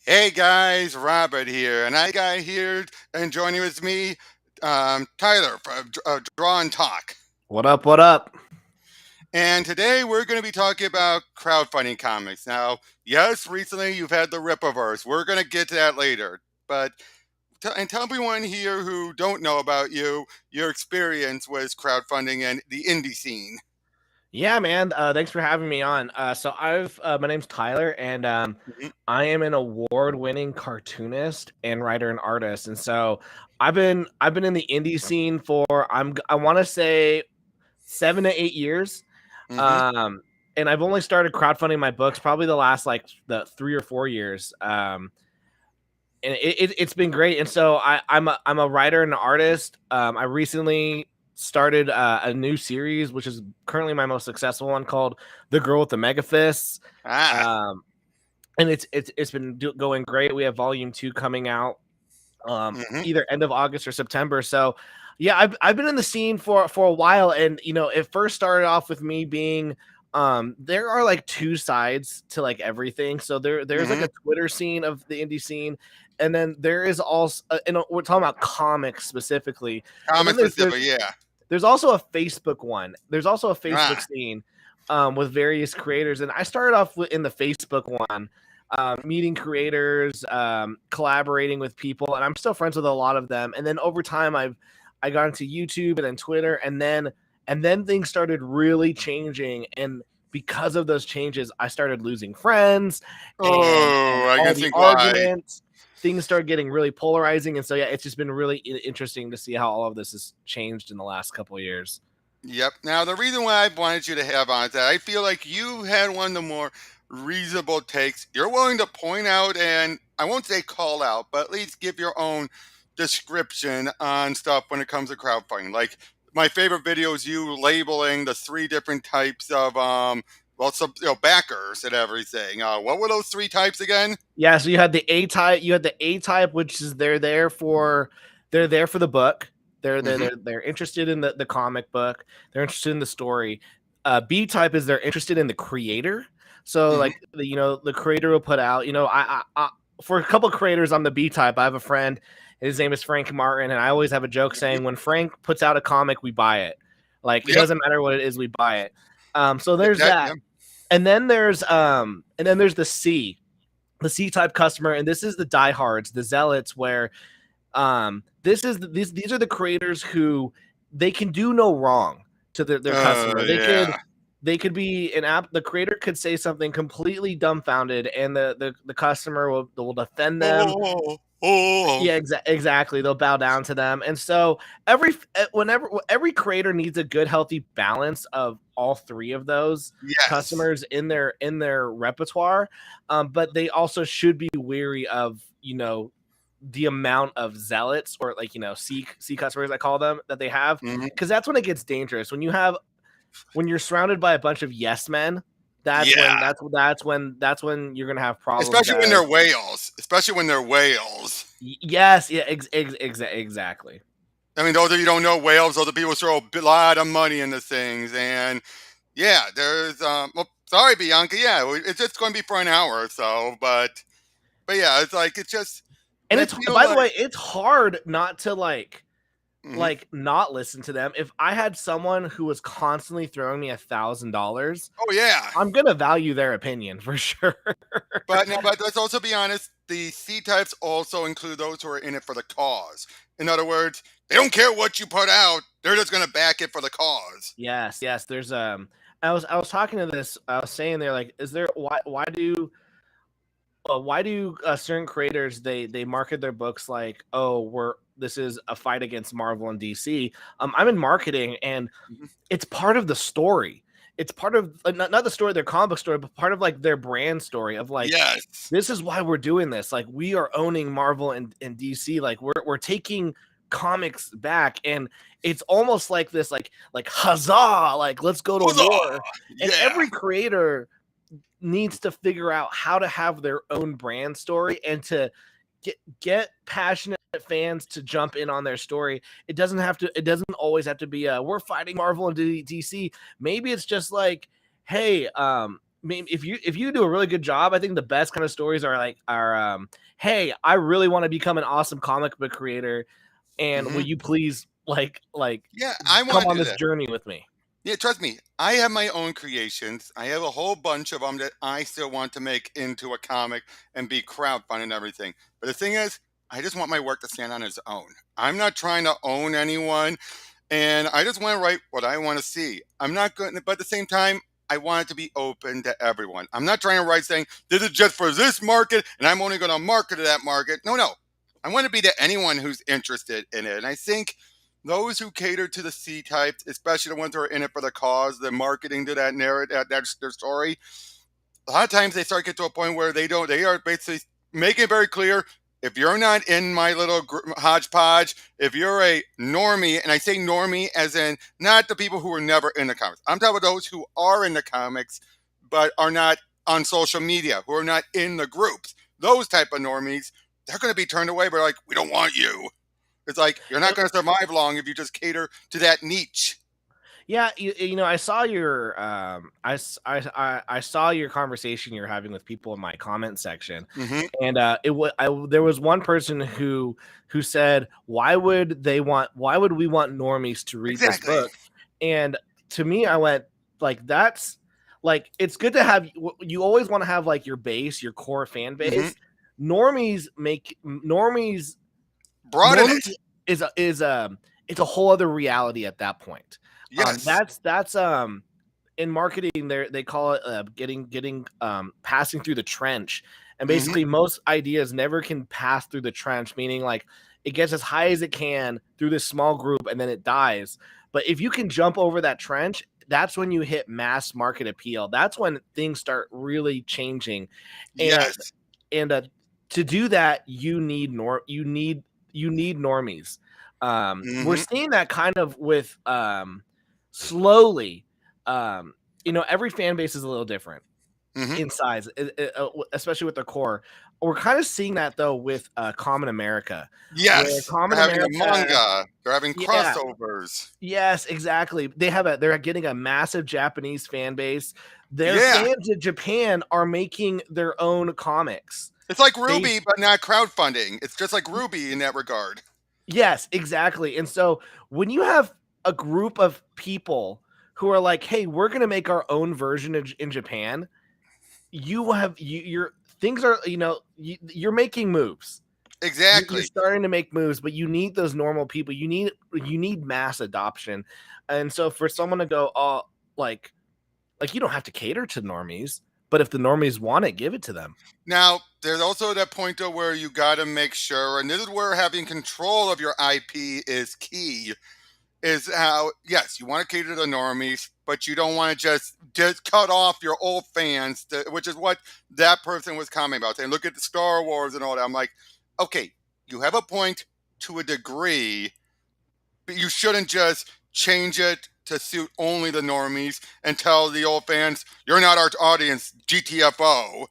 Hey guys, Robert here, and I got here and joining with me, Tyler from Draw and Talk. What up? What up? And today we're going to be talking about crowdfunding comics. Now, yes, recently you've had the Rippaverse. We're going to get to that later, but and tell everyone here who don't know about you your experience with crowdfunding and the indie scene. Yeah, man. Thanks for having me on. My name's Tyler, and Mhm. I am an award-winning cartoonist and writer and artist. And so I've been in the indie scene for I want to say 7 to 8 years. Mhm. Um, and I've only started crowdfunding my books probably the last like the 3 or 4 years. And it's been great. And so I'm a writer and an artist. I recently started a new series, which is currently my most successful one, called "The Girl with the Mega Fists," Ah. um, and it's been going great. We have volume 2 coming out Mhm. either end of August or September. So yeah, I've been in the scene for a while, and it first started off with me being there are like two sides to like everything. So there's like Mhm. a Twitter scene of the indie scene, and then there is also we're talking about comics specifically, but Comic then specific, yeah. there's also a Facebook one. There's also a Facebook Ah. scene with various creators, and I started off in the Facebook one, meeting creators, collaborating with people, and I'm still friends with a lot of them. And then over time, I got into YouTube and then Twitter, and then things started really changing, and because of those changes, I started losing friends, and Oh, I all can the think why. arguments. Things started getting really polarizing, and so yeah, it's just been really interesting to see how all of this has changed in the last couple of years. Yep. Now, the reason why I wanted you to have on that, I feel like you had one of the more reasonable takes. You're willing to point out and I won't say call out, but at least give your own description on stuff when it comes to crowdfunding. Like my favorite video is you labeling the three different types of well, some backers and everything. What were those three types again? Yeah, so you had the A type. You had the A type, which is they're there for the book. They're they're Mm-hmm. they're, they're interested in the comic book. They're interested in the story. B type is they're interested in the creator. So Mm-hmm. like the creator will put out. For a couple creators on the B type, I have a friend. His name is Frank Martin, and I always have a joke saying when Frank puts out a comic, we buy it. Like it Yep. doesn't matter what it is, we buy it. So Yep. there's That. that, Yep. and then there's the C type customer, and this is the diehards, the zealots, where these are the creators who they can do no wrong to their Oh customer. They could yeah. they could be an app. The creator could say something completely dumbfounded, and the customer will defend them. Oh. Oh. Yeah, exactly. They'll bow down to them, and so every creator needs a good, healthy balance of all three of those Yes. customers in their repertoire. But they also should be wary of the amount of zealots, or like C customers, I call them, that they have, Mm-hmm. because that's when it gets dangerous. When you're surrounded by a bunch of yes men, that's when Yeah. that's when you're gonna have problems, Especially when they're guys. whales. Especially when they're whales. Yes, yeah, exactly. I mean, those of you who don't know whales, those are people who throw a lot of money into things. And yeah, there's, well, sorry, Bianca. Yeah, it's just going to be for an hour or so. But yeah, it's like, it's just, and And I it's, feel by the like, way, it's hard not to mhm. not listen to them. If I had someone who was constantly throwing me $1,000, Oh, yeah. I'm gonna value their opinion for sure. But no, but let's also be honest. The C types also include those who are in it for the cause. In other words, they don't care what you put out. They're just going to back it for the cause. Yes, yes. I was talking to this. I was saying, they're like, is there why do certain creators, they market their books like, oh, we're this is a fight against Marvel and DC. I'm in marketing, and Mhm. it's part of the story. It's part of not the story, their comic book story, but part of like their brand story of like, Yes. this is why we're doing this. Like, we are owning Marvel and DC. Like, we're taking comics back, and it's almost like this, like huzzah, like let's go to Huzzah! war. And Yeah. every creator needs to figure out how to have their own brand story, and to get passionate fans to jump in on their story. It doesn't always have to be we're fighting Marvel and DC. Maybe it's just like, hey, mean, if you do a really good job, I think the best kind of stories are hey, I really want to become an awesome comic book creator, and will Hmm. you please Yeah, I come want to on do this that. journey with me? Yeah, trust me, I have my own creations. I have a whole bunch of them that I still want to make into a comic and be crowdfunding and everything. But the thing is, I just want my work to stand on its own. I'm not trying to own anyone, and I just want to write what I want to see. I'm not going, but at the same time, I want it to be open to everyone. I'm not trying to write saying this is just for this market, and I'm only going to market to that market. No, no, I want to be to anyone who's interested in it, and I think those who cater to the C types, especially the ones who are in it for the cause, the marketing to that narrative, that's their story. A lot of times they start to get to a point where they don't. They are basically making it very clear. If you're not in my little hodgepodge, if you're a normie, and I say normie as in not the people who are never in the comics. I'm talking about those who are in the comics but are not on social media, who are not in the groups. Those type of normies, they're going to be turned away. But like, we don't want you. It's like you're not going to survive long if you just cater to that niche. Yeah, I saw your I saw your conversation you're having with people in my comment section, Hmm. and there was one person who said, why would we want normies to read this Exactly. book? And to me, I went that's it's good to have, you always want to have like your base, your core fan Hmm. base. Normies Broaden normies it. is it's a whole other reality at that point. Yes. That's in marketing they call it getting passing through the trench, and Hmm. basically most ideas never can pass through the trench, meaning like it gets as high as it can through this small group and then it dies. But if you can jump over that trench, that's when you hit mass market appeal. That's when things start really changing. and Yes. and to do that, you need normies. We're Hmm. seeing that kind of with slowly. Every fan base is a little different Hmm. in size, especially with the core. We're kind of seeing that though with Common America, where Yes. Common They're having a America, manga. They're having yeah, crossovers. yes, exactly. They're getting a massive Japanese fan base. Their Yeah. fans in Japan are making their own comics. It's like They Ruby, but not crowdfunding. It's just like Ruby in that regard. Yes, exactly. And so when you have a group of people who are like, "Hey, we're going to make our own version in Japan," your things are, you're making moves. You're Exactly. starting to make moves, but you need those normal people. You need mass adoption. And so for someone to go, "Oh, like you don't have to cater to normies, but if the normies want it, give it to them." Now, there's also that point though where you got to make sure, and this is where having control of your IP is key. Is how, yes, you want to cater to the normies, but you don't want to just cut off your old fans, which is what that person was commenting about. Saying, look at the Star Wars and all that. I'm like, okay, you have a point to a degree, but you shouldn't just change it to suit only the normies and tell the old fans you're not our audience, GTFO.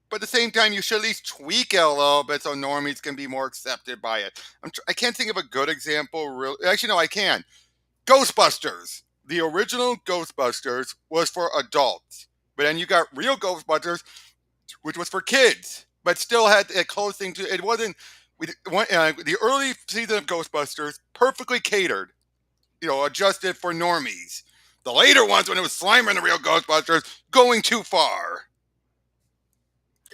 But at the same time, you should at least tweak it a little bit so normies can be more accepted by it. I can't think of a good example. Actually, no, I can. Ghostbusters. The original Ghostbusters was for adults, but then you got real Ghostbusters, which was for kids, but still had a close thing to it. Wasn't the early season of Ghostbusters perfectly catered, adjusted for normies. The later ones, when it was Slimer and the real Ghostbusters, going too far.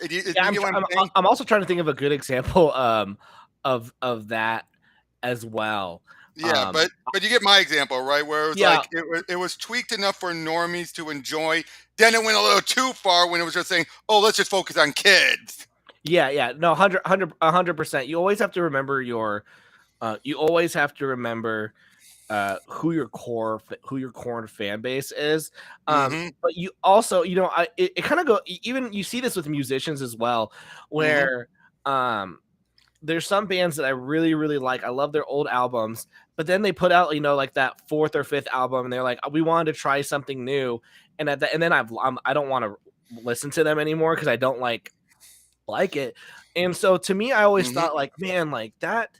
Yeah, You get what I'm saying? I'm also trying to think of a good example of that as well. Yeah, Um, but you get my example, right? Where it was yeah, like it was tweaked enough for normies to enjoy. Then it went a little too far when it was just saying, "Oh, let's just focus on kids." yeah. No, 100%. You always have to remember who your core fan base is. Mm-hmm. But you also, it kind of even you see this with musicians as well, Mm-hmm. where um there's some bands that I really, really like. I love their old albums, but then they put out, like that fourth or fifth album, and they're like, we wanted to try something new, and and then I don't want to listen to them anymore because I don't like it. And so to me, I always Mm-hmm. thought like, man, like that,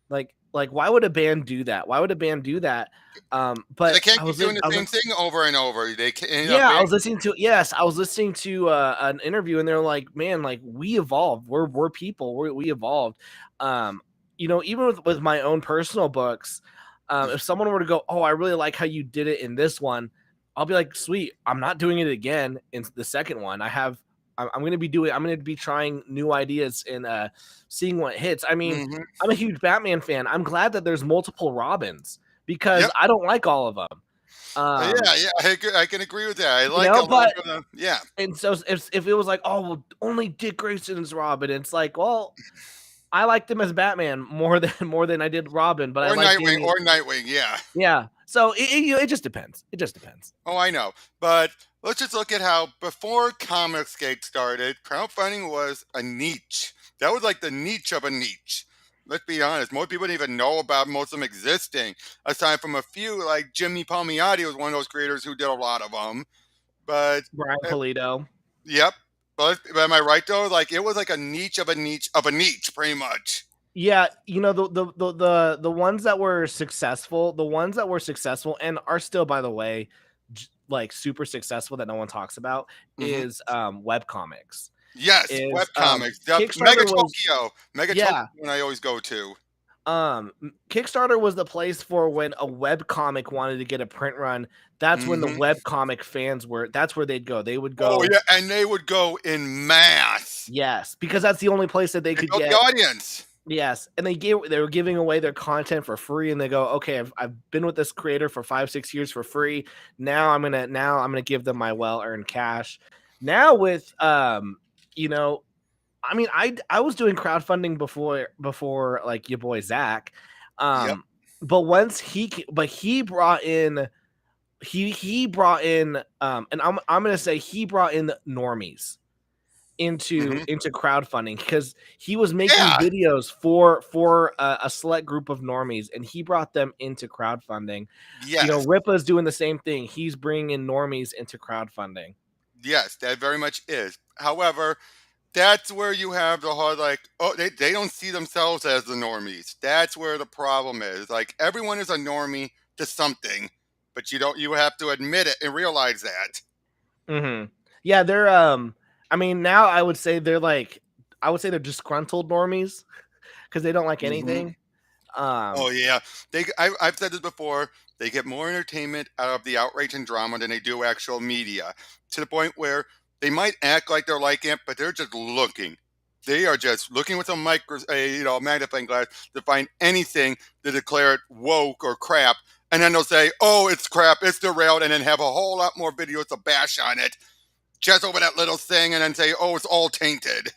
like Like, why would a band do that? Why would a band do that? They But can't keep doing the same thing over and over. They can, yeah, I band, was listening to I was listening to an interview, and they're like, "Man, like we evolved. We're people. We evolved." Um, even with my own personal books, if someone were to go, "Oh, I really like how you did it in this one," I'll be like, "Sweet, I'm not doing it again in the second one. I'm going to be doing. I'm going to be trying new ideas and seeing what hits." I mean, mhm. I'm a huge Batman fan. I'm glad that there's multiple Robins because Yep. I don't like all of them. Um, Yeah, I can agree with that. I like a lot but of them. Yeah. and so if it was like, oh well, only Dick Grayson's Robin, it's like, well, I liked him as Batman more than I did Robin, but I like Damian. Or Nightwing. Yeah. Yeah, so it just depends. It just depends. Oh, I know. But let's just look at how before Comicsgate started, crowdfunding was a niche. That was like the niche of a niche. Let's be honest. Most people didn't even know about most of them existing, aside from a few, like Jimmy Palmiotti was one of those creators who did a lot of them. But Brian uh, Polito. yep. But am I right though? Like it was like a niche of a niche of a niche, pretty much. Yeah, the ones that were successful, and are still, by the way, like super successful that no one talks about Hmm. is web comics. Yes, Is web comics. Mega Kickstarter was Tokyo. Mega Tokyo yeah one I always go to. Kickstarter was the place for when a web comic wanted to get a print run. That's when the Hmm. web comic fans were. That's where they'd go. They would Oh go. yeah, and they would go in mass. Yes, because that's the only place that they They could built the get. audience. Yes, and they were giving away their content for free, and they go, okay, I've been with this creator for 5-6 years for free. Now I'm gonna give them my well earned cash. Now with you know, I mean, I was doing crowdfunding before like your boy Zach, Yep. um, but he brought in and I'm gonna say he brought in normies Hmm. into crowdfunding because he was making Yeah. videos for a select group of normies, and he brought them into crowdfunding. Yes. Ripa's doing the same thing. He's bringing in normies into crowdfunding. Yes, that very much is. However, that's where you have the whole like, oh, they don't see themselves as the normies. That's where the problem is. Like everyone is a normie to something, but you have to admit it and realize that. Yeah, they're I mean, now I would say they're disgruntled normies because they don't like Hmm. anything. Oh Um, yeah, I've said this before. They get more entertainment out of the outrage and drama than they do actual media. To the point where they might act like they're liking it, but they're just looking. They are just looking with a magnifying glass to find anything to declare it woke or crap, and then they'll say, "Oh, it's crap, it's derailed," and then have a whole lot more videos to bash on it, just over that little thing, and then say, "Oh, it's all tainted."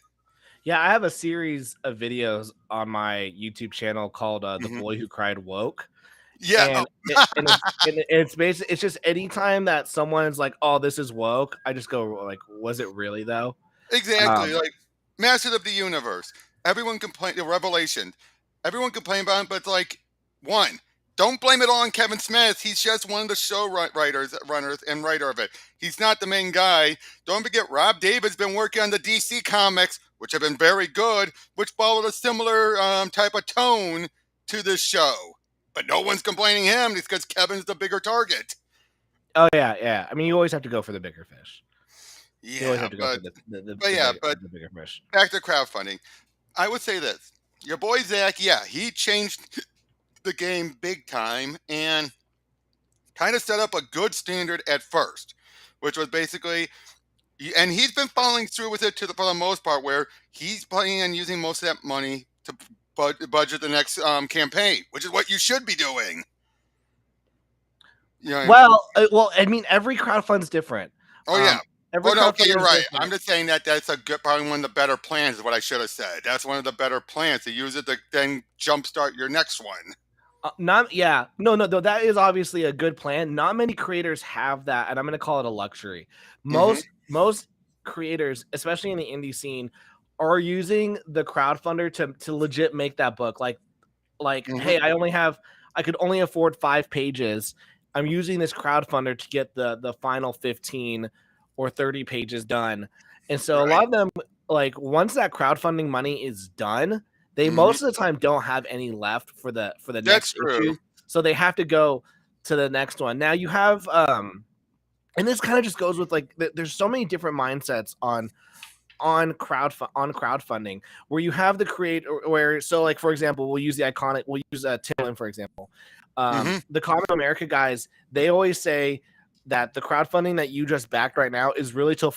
yeah, I have a series of videos on my YouTube channel called "The Hmm. Boy Who Cried Woke," Yeah. and it's basically it's just anytime that someone's like, "Oh, this is woke," I just go like, "Was it really though?" Exactly, Um, like Masters of the Universe. Everyone complained the Revelation. Everyone complained about it, but it's like one. Don't blame it all on Kevin Smith. He's just one of the runners, and writer of it. He's not the main guy. Don't forget, Rob David's been working on the DC comics, which have been very good, which followed a similar type of tone to this show. But no one's complaining him. It's because Kevin's the bigger target. oh yeah, yeah. I mean, you always have to go for the bigger fish. You always Yeah, have to go for but yeah, but the bigger fish. back to crowdfunding. I would say this. Your boy Zach, yeah, he changed the game big time and kind of set up a good standard at first, which was basically, and he's been following through with it for the most part, where he's planning on using most of that money to budget the next campaign, which is what you should be doing. You know, Well, I mean, every crowdfund's different. oh yeah. Um, every Oh no, okay, crowdfunder you're is right. I'm different. just saying that that's a good, probably one of the better plans. Is what I should have said. That's one of the better plans to use it to then jumpstart your next one. Not yeah, no, that is obviously a good plan. Not many creators have that, and I'm going to call it a luxury. Hmm. Most creators, especially in the indie scene, are using the crowdfunder to legit make that book. Like, Hmm. hey, I could only afford 5 pages. I'm using this crowdfunder to get the final 15 or 30 pages done. And so a Right. lot of them, like once that crowdfunding money is done, They Mhm. most of the time don't have any left for the That's next true. issue, so they have to go to the next one. Now you have and this kind of just goes with like there's so many different mindsets on crowdfunding where you have the create where so like for example we'll use Timlin for example. Mhm. The Comic America guys, they always say that the crowdfunding that you just backed right now is really to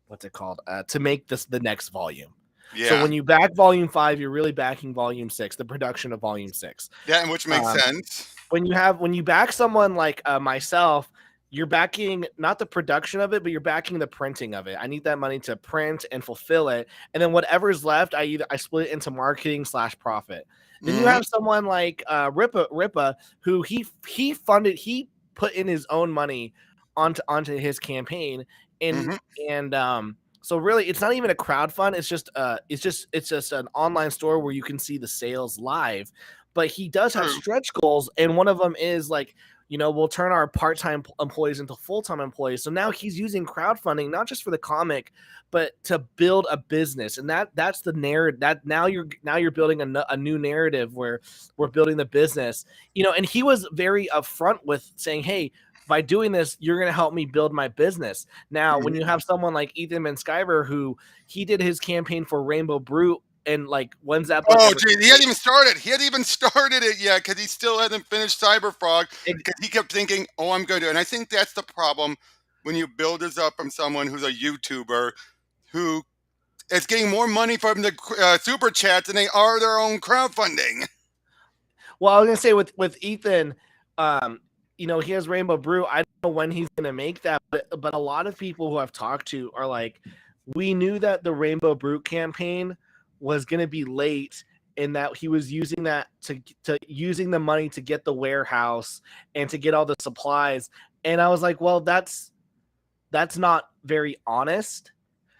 what's it called, to make this the next volume. So Yeah. when you back volume 5, you're really backing volume 6, the production of volume 6. Yeah, and which makes um, sense. when you back someone like myself, you're backing not the production of it, but you're backing the printing of it. I need that money to print and fulfill it, and then whatever's left, I split it into marketing slash profit. Then you Mhm. have someone like Ripa, who he put in his own money onto his campaign, and Mhm. and so really it's not even a crowd fund. It's just an online store where you can see the sales live, but he does have True. stretch goals, and one of them is like, we'll turn our part-time employees into full-time employees. So now he's using crowdfunding not just for the comic, but to build a business, and that's the narrative. That now you're building a new narrative where we're building the business. And he was very upfront with saying, "Hey, by doing this, you're going to help me build my business." Now, when Mhm. you have someone like Ethan Skyver, who he did his campaign for Rainbow Brute, and like, when's that book Oh, ever gee, he coming hadn't even started. He hadn't even started it yet because he still hasn't finished Cyberfrog out? because he kept thinking, "Oh, I'm going to." And I think that's the problem when you build this up from someone who's a YouTuber who is getting more money from the super chats than they are their own crowdfunding. Well, I was gonna say with Ethan, he has Rainbow Brew. I don't know when he's gonna make that, but a lot of people who I've talked to are like, we knew that the Rainbow Brew campaign was gonna be late, and that he was using that to using the money to get the warehouse and to get all the supplies. And I was like, well, that's not very honest.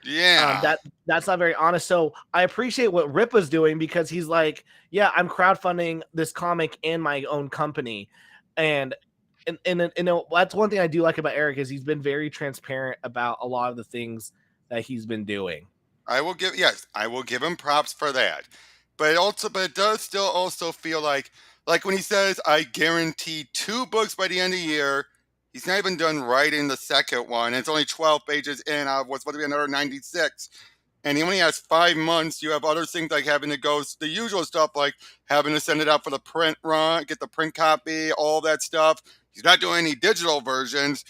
Yeah, That's not very honest. So I appreciate what Ripa's doing, because he's like, yeah, I'm crowdfunding this comic and my own company, and that's one thing I do like about Eric, is he's been very transparent about a lot of the things that he's been doing. I will give him props for that. But it does still also feel like when he says, "I guarantee 2 books by the end of the year." He's not even done writing the second one. It's only 12 pages in. What's supposed to be another 96. And he only has 5 months. You have other things like having to go, the usual stuff like having to send it out for the print run, get the print copy, all that stuff. He's not doing any digital versions.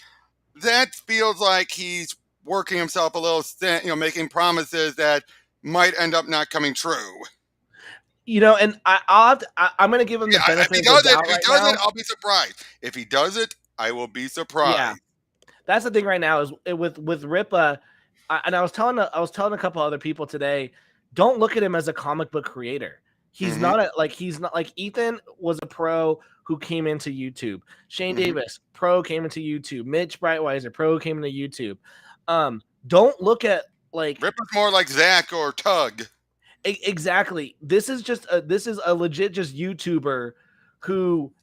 That feels like he's working himself a little thin, making promises that might end up not coming true. And I'm going to give him Yeah, the benefit of the doubt if he right does it, now. I'll be surprised. If he does it, I will be Yeah, surprised. that's the thing right now is with Ripa, and I was telling a couple other people today, don't look at him as a comic book creator. Hmm. He's not like Ethan was a pro who came into YouTube. Shane Hmm. Davis, pro, came into YouTube. Mitch Breitweiser, pro, came into YouTube. Don't look at like Ripper's more like Zach or Tug. exactly. This is a legit just YouTuber who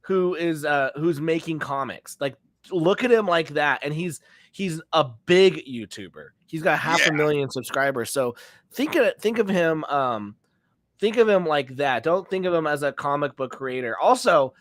who's making comics. Like, look at him like that, and he's a big YouTuber. He's got half Yeah. a million subscribers. So think of him like that. Don't think of him as a comic book creator. Also,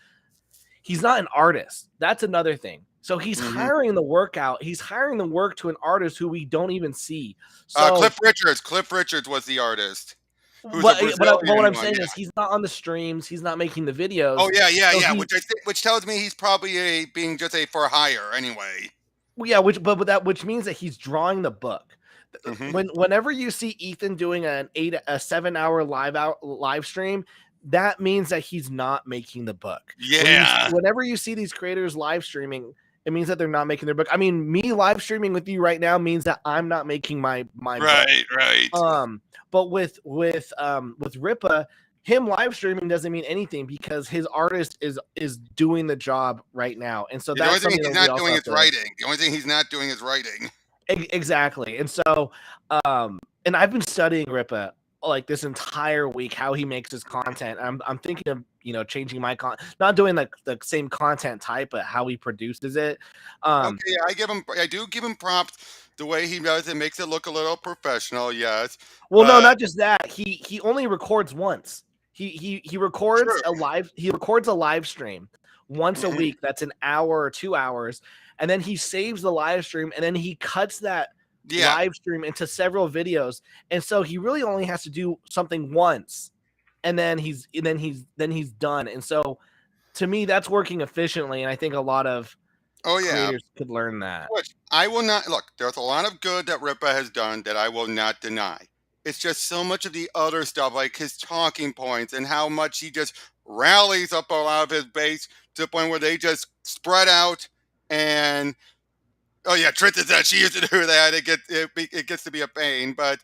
he's not an artist. That's another thing. So he's Hmm. hiring the work out. He's hiring the work to an artist who we don't even see. So Cliff Richards. Cliff Richards was the artist, who's a but what Brazilian I'm one. saying Yeah. is he's not on the streams. He's not making the Oh videos. yeah, yeah, So yeah. he, Which tells me he's probably being just a for hire anyway. yeah, which means that he's drawing the book. Hmm. Whenever you see Ethan doing a 7 hour live stream, that means that he's not making the book. Yeah. Whenever you see these creators live streaming, it means that they're not making their book. I mean, me live streaming with you right now means that I'm not making my book. Right. Right. But with Ripa, him live streaming doesn't mean anything, because his artist is doing the job right now, and so Yeah, the only that's thing something he's that we not also doing have is to writing. The only thing he's not doing is writing. exactly. And so, and I've been studying Ripa like this entire week, how he makes his content. I'm thinking of changing my not doing the same content type, but how he produces it. Okay, Um, yeah, I do give him props the way he does it makes it look a little professional, yes, Well, no, but not just that. He only records once. He records true. a live stream once a Mhm. week. That's an hour or 2 hours, and then he saves the live stream, and then he cuts that Yeah. live stream into several videos. And so he really only has to do something once, and then he's done. And so to me, that's working efficiently, and I think a lot of Oh, yeah. creators could learn that. Which I will not look, there's a lot of good that Ripa has done that I will not deny. It's just so much of the other stuff, like his talking points and how much he just rallies up a lot of his base to the point where they just spread out. And oh yeah, Tristan said she used to do that. It gets to be a pain, but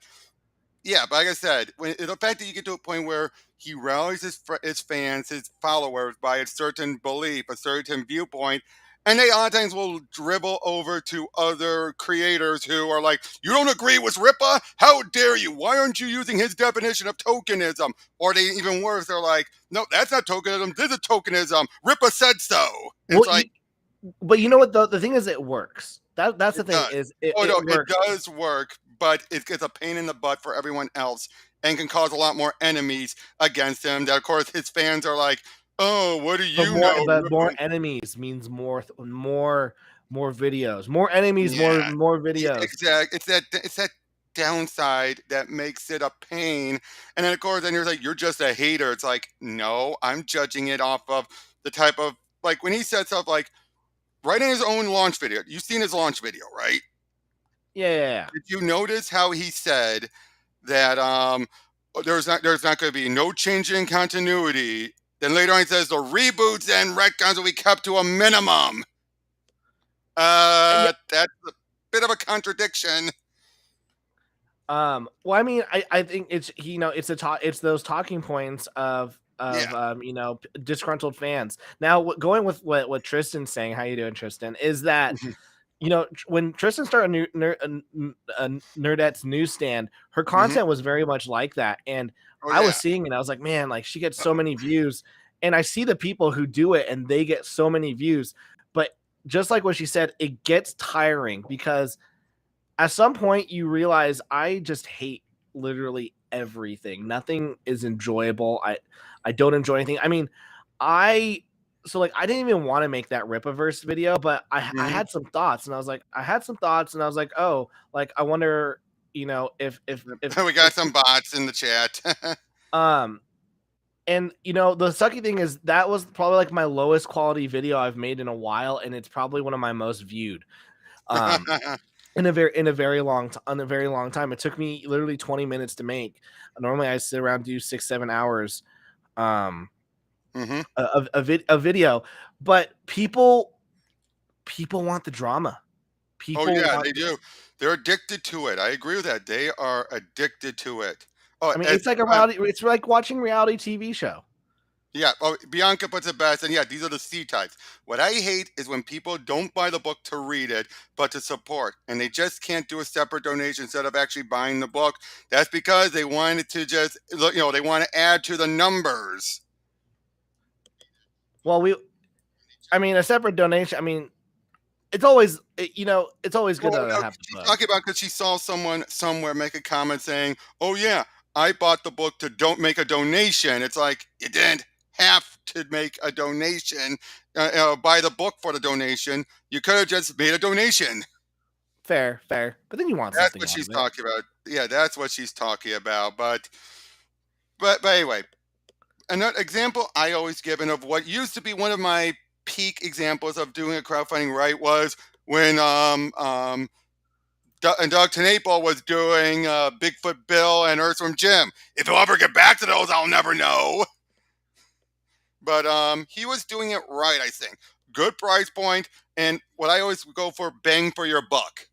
yeah, but like I said, the fact that you get to a point where he rallies his fans, his followers by a certain belief, a certain viewpoint, and they a lot of times will dribble over to other creators who are like, "You don't agree with Ripa? How dare you? Why aren't you using his definition of tokenism?" Or they even worse, they're like, "No, that's not tokenism. This is tokenism. Ripa said so." And it's Well, like, but you know what? The thing is, it works. That's the it thing does. is it, Oh it no, it works. does work, but it gets a pain in the butt for everyone else and can cause a lot more enemies against him. That of course his fans are like, "Oh, what do But you know?" more enemies means more videos. More enemies, Yeah, more yeah, videos. exact. It's that downside that makes it a pain. And then of course, then you're like, "You're just a hater." It's like, no, I'm judging it off of the type of, like, when he said stuff like right in his own launch video. You've seen his launch video, right? Yeah, yeah, yeah. Did you notice how he said that there's not going to be no change in continuity? Then later on he says the reboots and retcons will be kept to a minimum. Yeah. That's a bit of a contradiction. Well, I mean, I think it's it's those talking points of Yeah. disgruntled fans. Now, going with what Tristan's saying, how you doing, Tristan? Is that Mhm. when Tristan started Nerdette's newsstand, her Mhm. content was very much like that. And Oh I was yeah. seeing it. I was like, man, like she gets so many views. And I see the people who do it and they get so many views. But just like what she said, it gets tiring because at some point you realize I just hate literally everything. Nothing is enjoyable. I don't enjoy anything. I mean, I so like I didn't even want to make that Ripaverse video, but I Mhm. had some thoughts and I was like, oh, like I wonder, We got some bots in the chat. um and the sucky thing is that was probably like my lowest quality video I've made in a while, and it's probably one of my most viewed. Um in a very long on a very long time. It took me literally 20 minutes to make. Normally I sit around do 6-7 hours um Mhm. a video, but people want the drama. Oh People yeah, want they do. They're addicted to it. I agree with that. They are addicted to it. Oh, I mean, as it's like watching reality TV show. yeah, oh, Bianca puts it best, and yeah, these are the C types. What I hate is when people don't buy the book to read it, but to support, and they just can't do a separate donation instead of actually buying the book. That's because they wanted to just, they want to add to the numbers. Well, I mean, a separate donation. I mean, it's always good Well, to no, have the she's book. talking about because she saw someone somewhere make a comment saying, "Oh yeah, I bought the book to don't make a donation." It's like you didn't have to make a donation, buy the book for the donation. You could have just made a donation. Fair, fair. But then you want That's something what out she's of it. talking about. Yeah, that's what she's talking about. But anyway, another example I always given of what used to be one of my peak examples of doing a crowdfunding right was when and Doug Tenaple was doing Bigfoot Bill and Earthworm Jim. If he'll ever get back to those, I'll never know. But he was doing it right, I think. Good price point, and what I always go for, bang for your buck.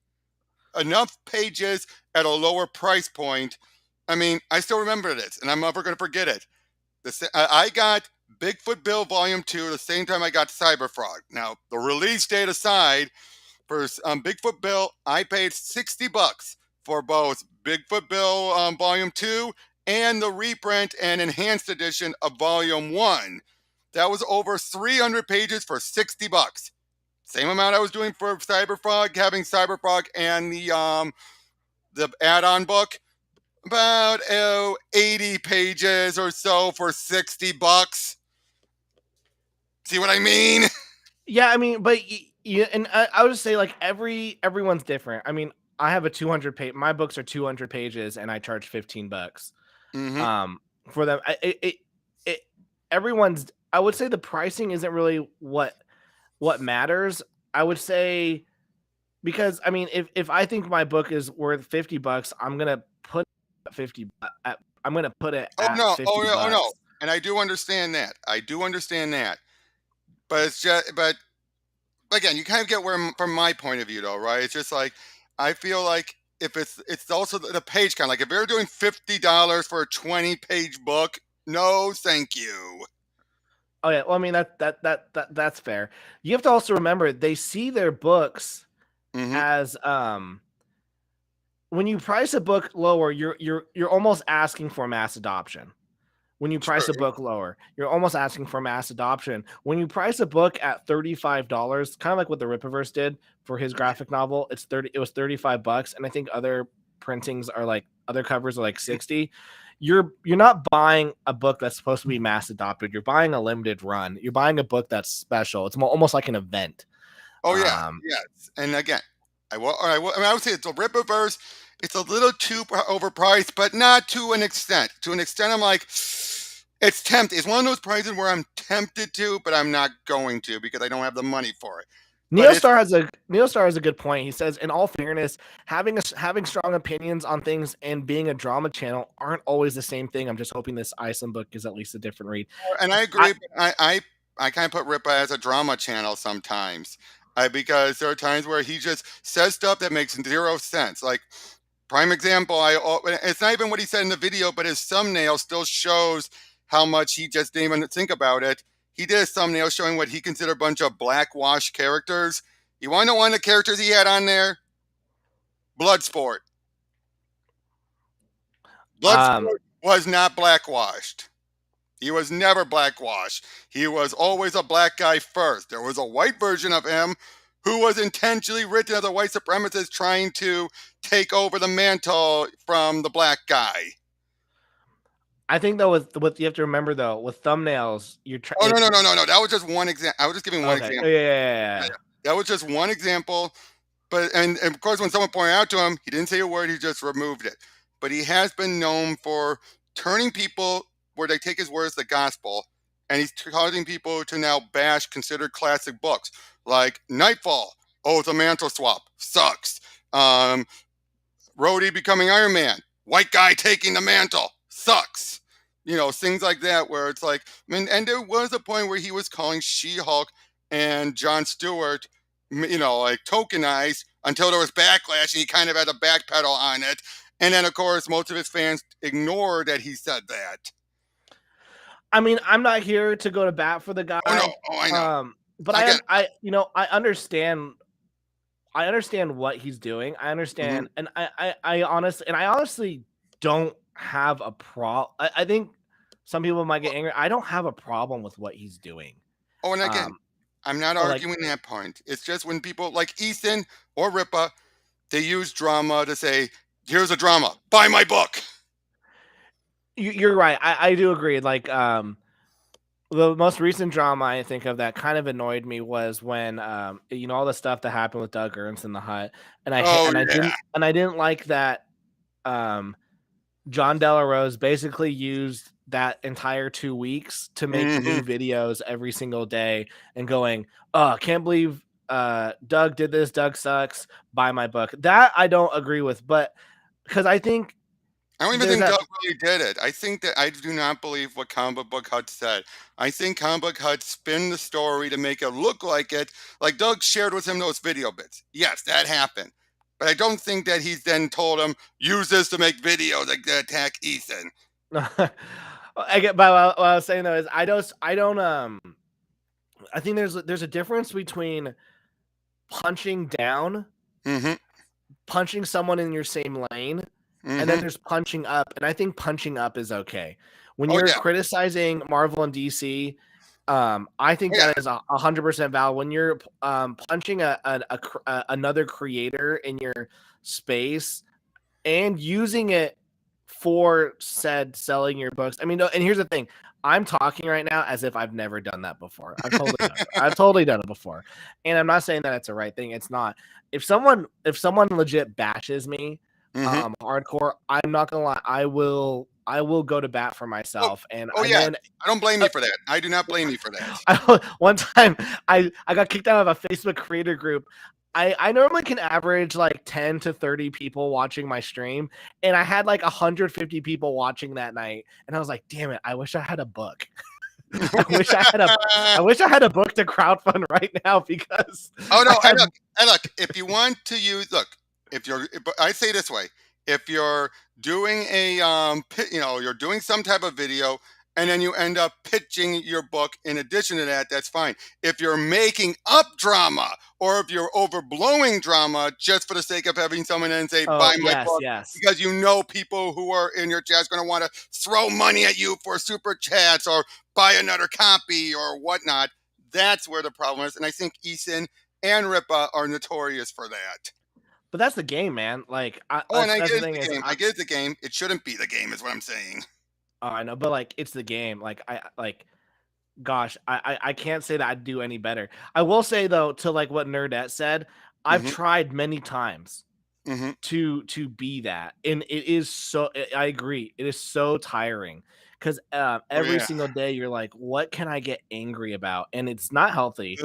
Enough pages at a lower price point. I mean, I still remember this, and I'm never going to forget it. I got Bigfoot Bill Volume 2 the same time I got Cyberfrog. Now, the release date aside, for Bigfoot Bill, I paid $60 for both Bigfoot Bill Volume 2 and the reprint and enhanced edition of Volume 1. That was over 300 pages for $60. Same amount I was doing for Cyberfrog, having Cyberfrog and the add-on book. About 80 pages or so for $60. See what I mean? Yeah, I mean, but yeah, and I would just say like everyone's different. I mean, I have a 200 page. My books are 200 pages, and I charge $15 Mm-hmm. um for them. It everyone's. I would say the pricing isn't really what matters. I would say because I mean, if I think my book is worth $50, I'm gonna put it at 50 at I'm gonna put it Oh at no! 50 Oh no! Oh no! bucks. And I do understand that. I do understand that. But it's just, but again, you kind of get where from my point of view, though, right? It's just like I feel like if it's also the page count. Like if you're doing $50 for a 20-page book, no, thank you. Oh yeah, well I mean that's fair. You have to also remember they see their books Mm-hmm. as when you price a book lower, you're almost asking for mass adoption. When you price a True. book lower, you're almost asking for mass adoption. When you price a book at $35, kind of like what the Rippaverse did for his graphic novel, it was $35, and I think other printings are like other covers are like 60. You're not buying a book that's supposed to be mass adopted. You're buying a limited run. You're buying a book that's special. It's almost like an event. Oh yeah, Um, yes. And again, I mean, I would say it's a Rippaverse. It's a little too overpriced, but not to an extent. To an extent, I'm like, it's tempting. It's one of those prices where I'm tempted to, but I'm not going to because I don't have the money for it. But it's Neostar has a good point. He says, in all fairness, having strong opinions on things and being a drama channel aren't always the same thing. I'm just hoping this Iceland book is at least a different read. and I I agree. But I kind of put Rippa as a drama channel sometimes, because there are times where he just says stuff that makes zero sense. Like prime example, it's not even what he said in the video, but his thumbnail still shows how much he just didn't even think about it. He did a thumbnail showing what he considered a bunch of blackwash characters. You want to know one of the characters he had on there? Bloodsport. um Bloodsport was not blackwashed. He was never blackwashed. He was always a black guy first. There was a white version of him who was intentionally written as a white supremacist trying to take over the mantle from the black guy. I think though with what you have to remember though with thumbnails, Oh no! That was just one example. I was just giving one okay. example. Yeah. That was just one example. But and of course, when someone pointed out to him, he didn't say a word. He just removed it. But he has been known for turning people where they take his word as the gospel, and he's causing people to now bash considered classic books like Nightfall. Oh, it's a mantle swap. Sucks. Rhodey becoming Iron Man. White guy taking the mantle. Sucks. You know, things like that where it's like, I mean, and there was a point where he was calling She-Hulk and Jon Stewart, like tokenized until there was backlash and he kind of had a backpedal on it. And then, of course, most of his fans ignored that he said that. I mean, I'm not here to go to bat for the guy. Oh, no. Oh, I know. But Again, I understand what he's doing. I understand, and I honestly don't have a problem. I think some people might get angry. I don't have a problem with what he's doing. oh, and again, I'm not Like arguing that point. It's just when people like Ethan or Ripa, they use drama to say, here's a drama, buy my book. you're right. I do agree. Like the most recent drama I think of that kind of annoyed me was when all the stuff that happened with Doug Ernst in the Hut, and Oh, yeah. I didn't like that John Delarose basically used that entire 2 weeks to make Mm-hmm. new videos every single day and going, "Oh, can't believe Doug did this. Doug sucks. Buy my book." That I don't agree with, but because I think I don't even there's think that. Doug really did it. I think that I do not believe what Comic Book Hut said. I think Comic Book Hut spin the story to make it look like it, like Doug shared with him those video bits. Yes, that happened. But I don't think that he's then told him, use this to make videos like to attack Ethan. I get, but what I was saying though is I don't I think there's a difference between punching down, Mm-hmm. punching someone in your same lane, and then Mm-hmm. there's punching up, and I think punching up is okay. When Oh you're yeah. criticizing Marvel and DC, I think Yeah. that is 100% valid when you're punching another creator in your space and using it for said selling your books. I mean, and here's the thing. I'm talking right now as if I've never done that before. I've totally done it before. And I'm not saying that it's the right thing. It's not. If someone legit bashes me Hmm. hardcore, I'm not gonna lie, I will go to bat for Oh, myself. And oh I yeah. then I don't blame you for that. I do not blame you for that. one time I got kicked out of a Facebook creator group. I normally can average like 10 to 30 people watching my stream, and I had like 150 people watching that night, and I was like, damn it, I wish I had a book. I wish I had a I wish I had a book to crowdfund right now because Oh I no, have and look, if you want to use, look, if you're, but I say this way, if you're doing a, you're doing some type of video, and then you end up pitching your book in addition to that, that's fine. If you're making up drama, or if you're overblowing drama just for the sake of having someone in and say, oh buy my yes, book, yes. because you know people who are in your chat going to want to throw money at you for super chats or buy another copy or whatnot. That's where the problem is. And I think Eason and Ripa are notorious for that. But that's the game, man. Like Oh, and I that's get the it's thing the is game. I get it's the game. It shouldn't be the game, is what I'm saying. I know, but like it's the game. Like I like gosh, I can't say that I'd do any better. I will say though, to like what Nerdette said, I've Hmm. tried many times Hmm. to be that, and it is so. I agree, it is so tiring because Oh every yeah. single day you're like, what can I get angry about? And it's not healthy,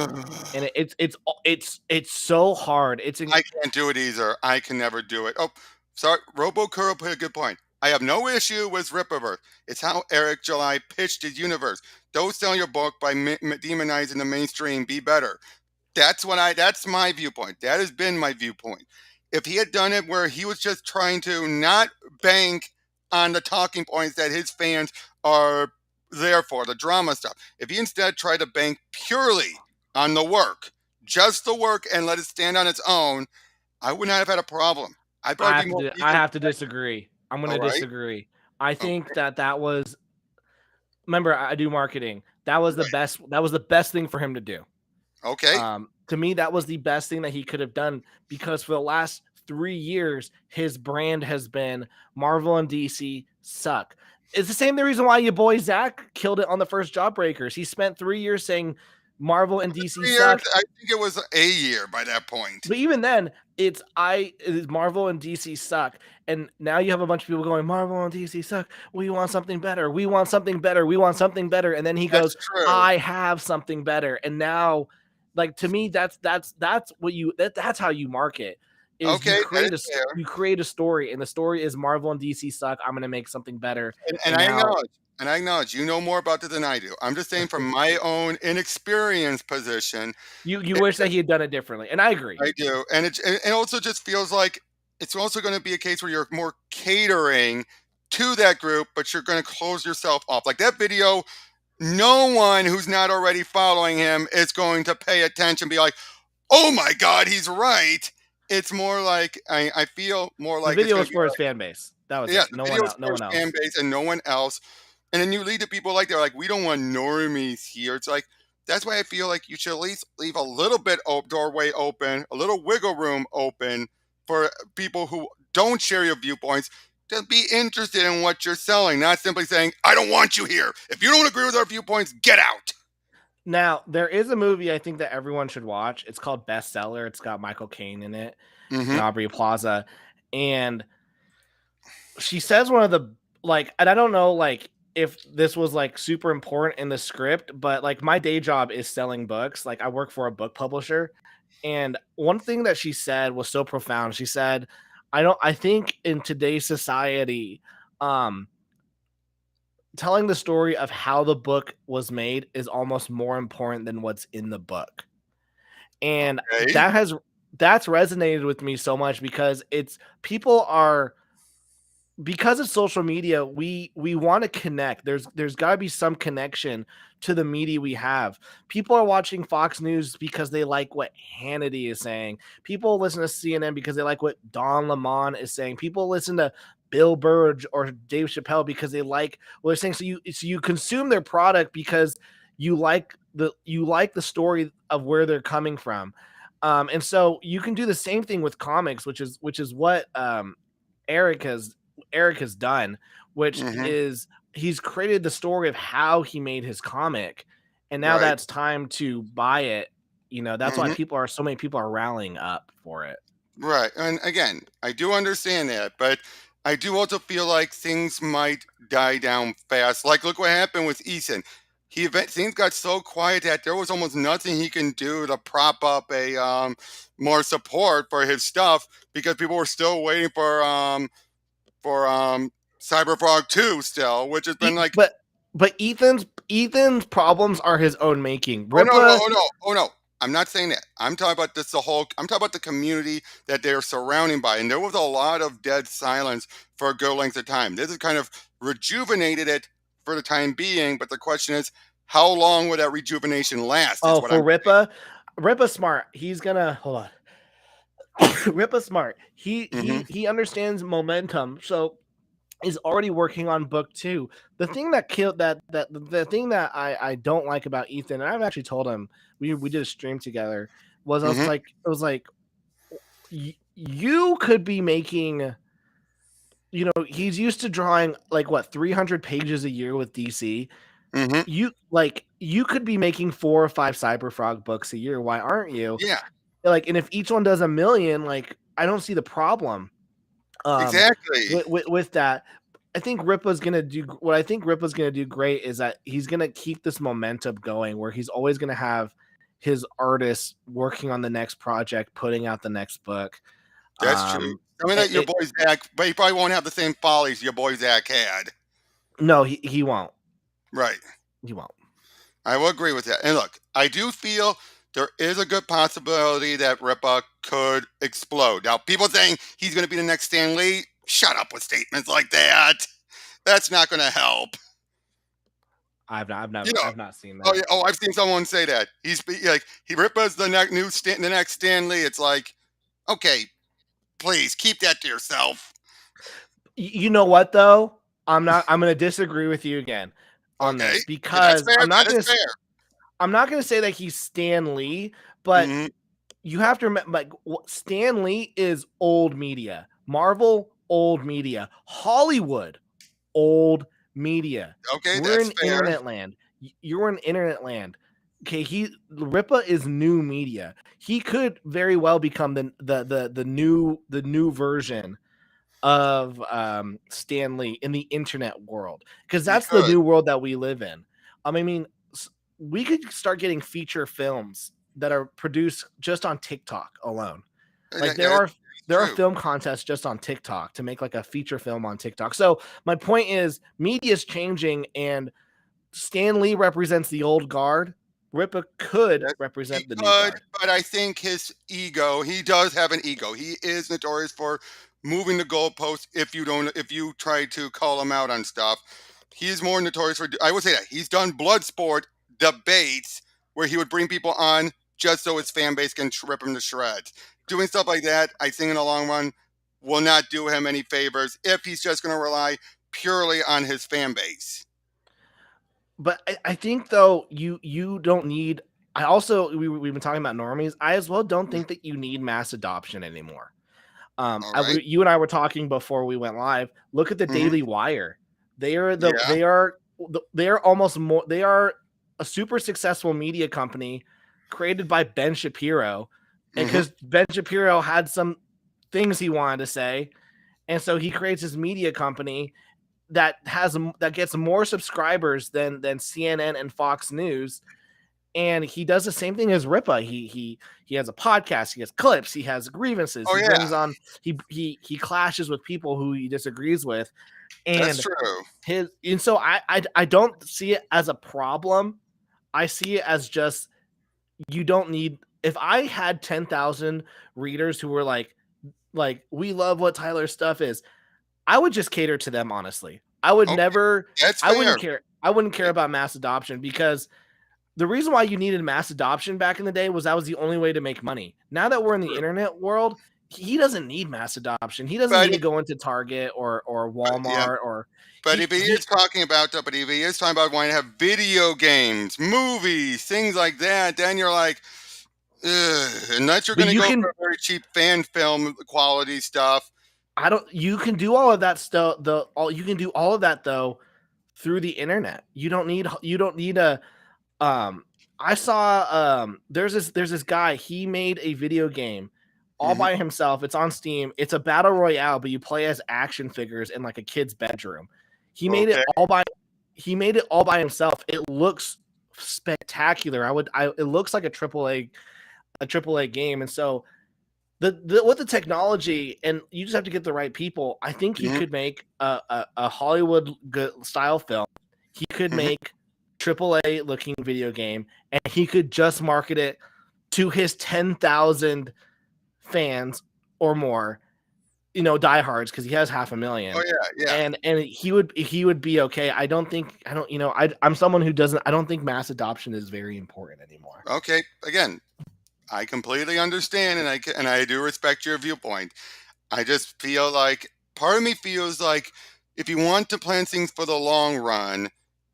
and Ugh. it's so hard. I can't do it either. I can never do it. Oh, sorry. Robo Curl put a good point. I have no issue with Rippaverse. It's how Eric July pitched his universe. Don't sell your book by demonizing the mainstream. Be better. That's my viewpoint. That has been my viewpoint. If he had done it where he was just trying to not bank on the talking points that his fans are there for, the drama stuff, if he instead tried to bank purely on the work, just the work, and let it stand on its own, I would not have had a problem. I'd probably be more I even. have to disagree. I'm All gonna right. disagree. I Okay. think that was. Remember, I do marketing. That was the Right. best. That was the best thing for him to do. Okay. To me, that was the best thing that he could have done because for the last 3 years, his brand has been Marvel and DC suck. It's the same the reason why your boy Zach killed it on the first Jawbreakers. He spent 3 years saying Marvel and DC 3 years. suck. I think it was a year by that point. But even then, it's Marvel and DC suck. And now you have a bunch of people going, Marvel and DC suck. We want something better. We want something better. We want something better. And then he That's goes, true. I have something better. And now, like to me, that's what that's how you market is Okay, that is fair. you create a story, and the story is Marvel and DC suck. I'm gonna make something better. And And I now acknowledge, you know more about it than I do. I'm just saying from my own inexperienced position, you wish that he had done it differently. And I agree. I do, and it also just feels like it's also going to be a case where you're more catering to that group, but you're going to close yourself off. Like that video, no one who's not already following him is going to pay attention. Be like, oh my god, he's right. It's more like I feel more The like it's video going was to be for his fan base. That was yeah, it. the video's No one first fan else. base and no one else. And then you lead to people like they're like, we don't want normies here. It's like that's why I feel like you should at least leave a little bit doorway open, a little wiggle room open for people who don't share your viewpoints to be interested in what you're selling, not simply saying, I don't want you here. If you don't agree with our viewpoints, get out. Now, there is a movie I think that everyone should watch. It's called Bestseller. It's got Michael Caine in it Mm-hmm. and Aubrey Plaza. And she says one of the like, and I don't know like if this was like super important in the script, but like my day job is selling books. Like I work for a book publisher. And one thing that she said was so profound. She said, I think in today's society, um, telling the story of how the book was made is almost more important than what's in the book. And Okay. that's resonated with me so much because it's people are because of social media, we want to connect. There's got to be some connection to the media we have. People are watching Fox News because they like what Hannity is saying. People listen to CNN because they like what Don Lemon is saying. People listen to Bill Burr or Dave Chappelle because they like what they're saying. So you consume their product because you like the story of where they're coming from. And so you can do the same thing with comics, which is what Eric has Eric has done, which Hmm. is he's created the story of how he made his comic, and now Right. that's time to buy it. That's why Hmm. so many people are rallying up for it. Right. And again, I do understand that, but I do also feel like things might die down fast. Like, look what happened with Ethan. Things got so quiet that there was almost nothing he can do to prop up a more support for his stuff because people were still waiting for Cyberfrog 2 still, which has been E- like, but but Ethan's problems are his own making. oh no, no, Ripa, oh no, oh no. I'm not saying that. I'm talking about this the whole I'm talking about the community that they're surrounding by. And there was a lot of dead silence for a good length of time. This has kind of rejuvenated it for the time being, but the question is, how long will that rejuvenation last? Is oh, what for I'm Ripa smart. He's gonna hold on. Ripa smart. He saying. Hmm. he he understands momentum. So is already working on book two. The thing that killed that the thing that I don't like about Ethan, and I've actually told him, we did a stream together, was I was Hmm. like it was like you could be making, he's used to drawing like what 300 pages a year with DC. Hmm. You could be making 4 or 5 Cyberfrog books a year. Why aren't you? Yeah, Like, and if each one does 1 million, like I don't see the problem. Um, exactly. with that. I think Ripa's gonna do what I think Ripa's gonna do great is that he's gonna keep this momentum going where he's always gonna have his artists working on the next project, putting out the next book. That's true. Um, I mean it, that your it, boy Zach, but he probably won't have the same follies your boy Zach had. no, he won't. Right. He won't. I will agree with that. And look, I do feel there is a good possibility that Ripa could explode. Now, people saying he's going to be the next Stan Lee, shut up with statements like that. That's not going to help. You know, I've not seen oh that. yeah, oh I've seen someone say that like he Ripa's the next Stan Lee. It's like, okay, please keep that to yourself. You know what though? I'm gonna disagree with you again on Okay, this yeah, that's because fair. That is fair. I'm not gonna say that he's Stan Lee, but Hmm. you have to remember, like Stan Lee is old media, Marvel old media, Hollywood old media. Okay, We're that's in fair. internet land. You're in internet land. Okay, Ripa is new media. He could very well become the new version of Stan Lee in the internet world because He that's the could. new world that we live in. I mean, we could start getting feature films that are produced just on TikTok alone. Like That is there are true. film contests just on TikTok to make like a feature film on TikTok. So my point is media is changing and Stan Lee represents the old guard. Ripa could That he represent the new could, guard. but I think his ego, he does have an ego. He is notorious for moving the goalposts if you try to call him out on stuff. He's more notorious for, I would say that. He's done blood sport debates where he would bring people on just so his fan base can rip him to shreds. Doing stuff like that, I think in the long run, will not do him any favors if he's just going to rely purely on his fan base. But I think though you don't need. I also we've been talking about normies. I as well don't think that you need mass adoption anymore. All right. You and I were talking before we went live. Look at the Hmm. Daily Wire. Yeah. They are almost more. They are a super successful media company created by Ben Shapiro, and Hmm. because Ben Shapiro had some things he wanted to say, and so he creates his media company that gets more subscribers than CNN and Fox News. And he does the same thing as Ripa. He has a podcast. He has clips. He has grievances. Oh, He yeah. brings on he clashes with people who he disagrees with, That's and true. so I don't see it as a problem. I see it as just you don't need. If I had 10,000 readers who were like we love what Tyler's stuff is, I would just cater to them, honestly. I would Okay. never That's fair. I wouldn't care about mass adoption because the reason why you needed mass adoption back in the day was that was the only way to make money. Now that we're in the True. internet world, he doesn't need mass adoption. He doesn't But need to go into Target or yeah, Walmart or but if he is talking about that, but if he is talking about wanting to have video games, movies, things like that, then you're like, ugh, unless you're but going to you go for can a very cheap fan film quality stuff. I don't you can do all of that stuff you can do all of that though through the internet. You don't need a um I saw there's this guy, he made a video game all Hmm. by himself. It's on Steam. It's a battle royale, but you play as action figures in like a kid's bedroom. He made it Okay. all by he made it all by himself. It looks spectacular. It looks like a triple A game. And so the with the technology, and you just have to get the right people. I think he Hmm. could make a Hollywood style film. He could Hmm. make triple A looking video game, and he could just market it to his 10,000 fans or more, diehards, because he has half a Oh million. yeah, yeah. And he would be okay. I don't, I'm someone who doesn't, I don't think mass adoption is very important anymore. Okay. Again, I completely understand, and I do respect your viewpoint. I just feel like part of me feels like if you want to plan things for the long run,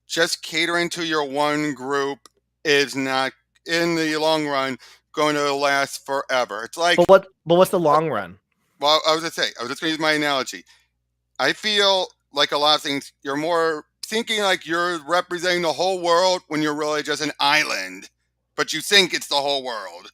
just catering to your one group is not in the long run going to last forever. It's like, But what's the long run? well, I was gonna say, I was just gonna use my analogy. I feel like a lot of things you're more thinking like you're representing the whole world when you're really just an island, but you think it's the whole world.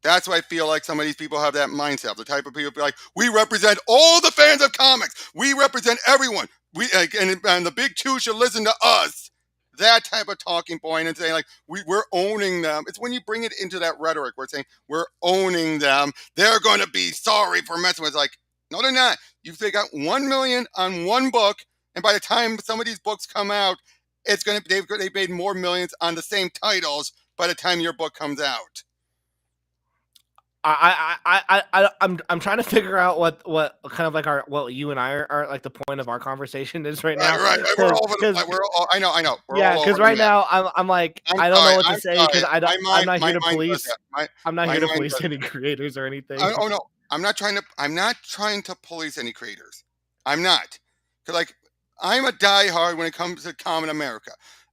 That's why I feel like some of these people have that mindset. The type of people be like, we represent all the fans of comics. We represent everyone. And the big two should listen to us. That type of talking point and saying like we're owning them. It's when you bring it into that rhetoric. We're saying we're owning them. They're going to be sorry for messing with. It's like, no, they're not. They got 1 million on one book, and by the time some of these books come out, it's gonna they've made more millions on the same titles by the time your book comes out. I'm trying to figure out what kind of like what you and I are like the point of our conversation is right Right, now, right, right. We're all over the because place. We're all, I know. We're yeah, all over because the right map. now I'm like, I'm I don't know sorry. what to I'm say, because sorry. My I'm mind, not here my to mind does police. that. My I'm not my here to mind police does. any creators or anything. Oh no, I'm not trying to. I'm not trying to police any creators. I'm not. Cause like I'm a diehard when it comes to Common America.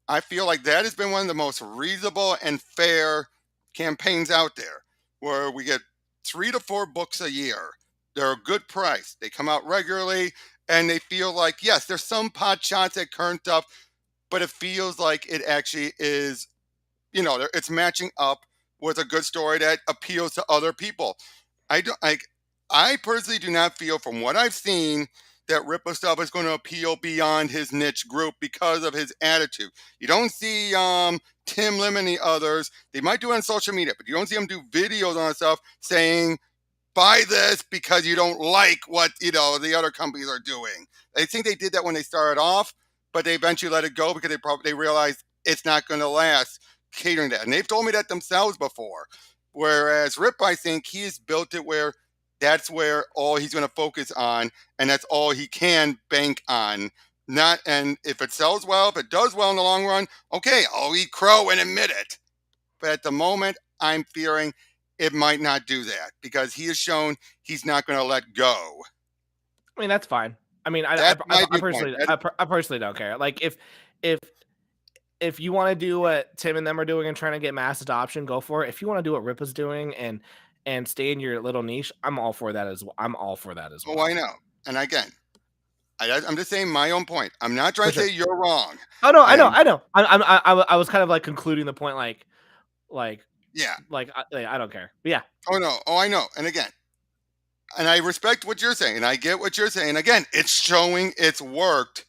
I feel like that has been one of the most reasonable and fair campaigns out there, where we get 3 to 4 books a year. They're a good price. They come out regularly, and they feel like yes, there's some pot shots at current stuff, but it feels like it actually is. It's matching up with a good story that appeals to other people. I don't like. I personally do not feel, from what I've seen, that Ripper stuff is going to appeal beyond his niche group because of his attitude. You don't see Tim Lim and the others. They might do it on social media, but you don't see them do videos on stuff saying buy this because you don't like what the other companies are doing. I think they did that when they started off, but they eventually let it go because they realized it's not going to last catering that, and they've told me that themselves before. Whereas Rip, I think he's built it where that's where all he's going to focus on, and that's all he can bank on. Not and if it sells well, if it does well in the long run, okay, I'll eat crow and admit it. But at the moment, I'm fearing it might not do that because he has shown he's not going to let go. I mean, that's fine. I mean, That's my viewpoint. I personally don't care. Like, if if you want to do what Tim and them are doing and trying to get mass adoption, go for it. If you want to do what Rip is doing and stay in your little niche, I'm all for that as well. I'm all for that as Oh, well. I know. And again, I'm just saying my own point. I'm not trying For to say sure. you're wrong. Oh no, I know, And I know. I was kind of like concluding the point, like yeah. I don't care. But yeah, Oh no. Oh, I know. And again, and I respect what you're saying, and I get what you're saying. Again, it's showing it's worked,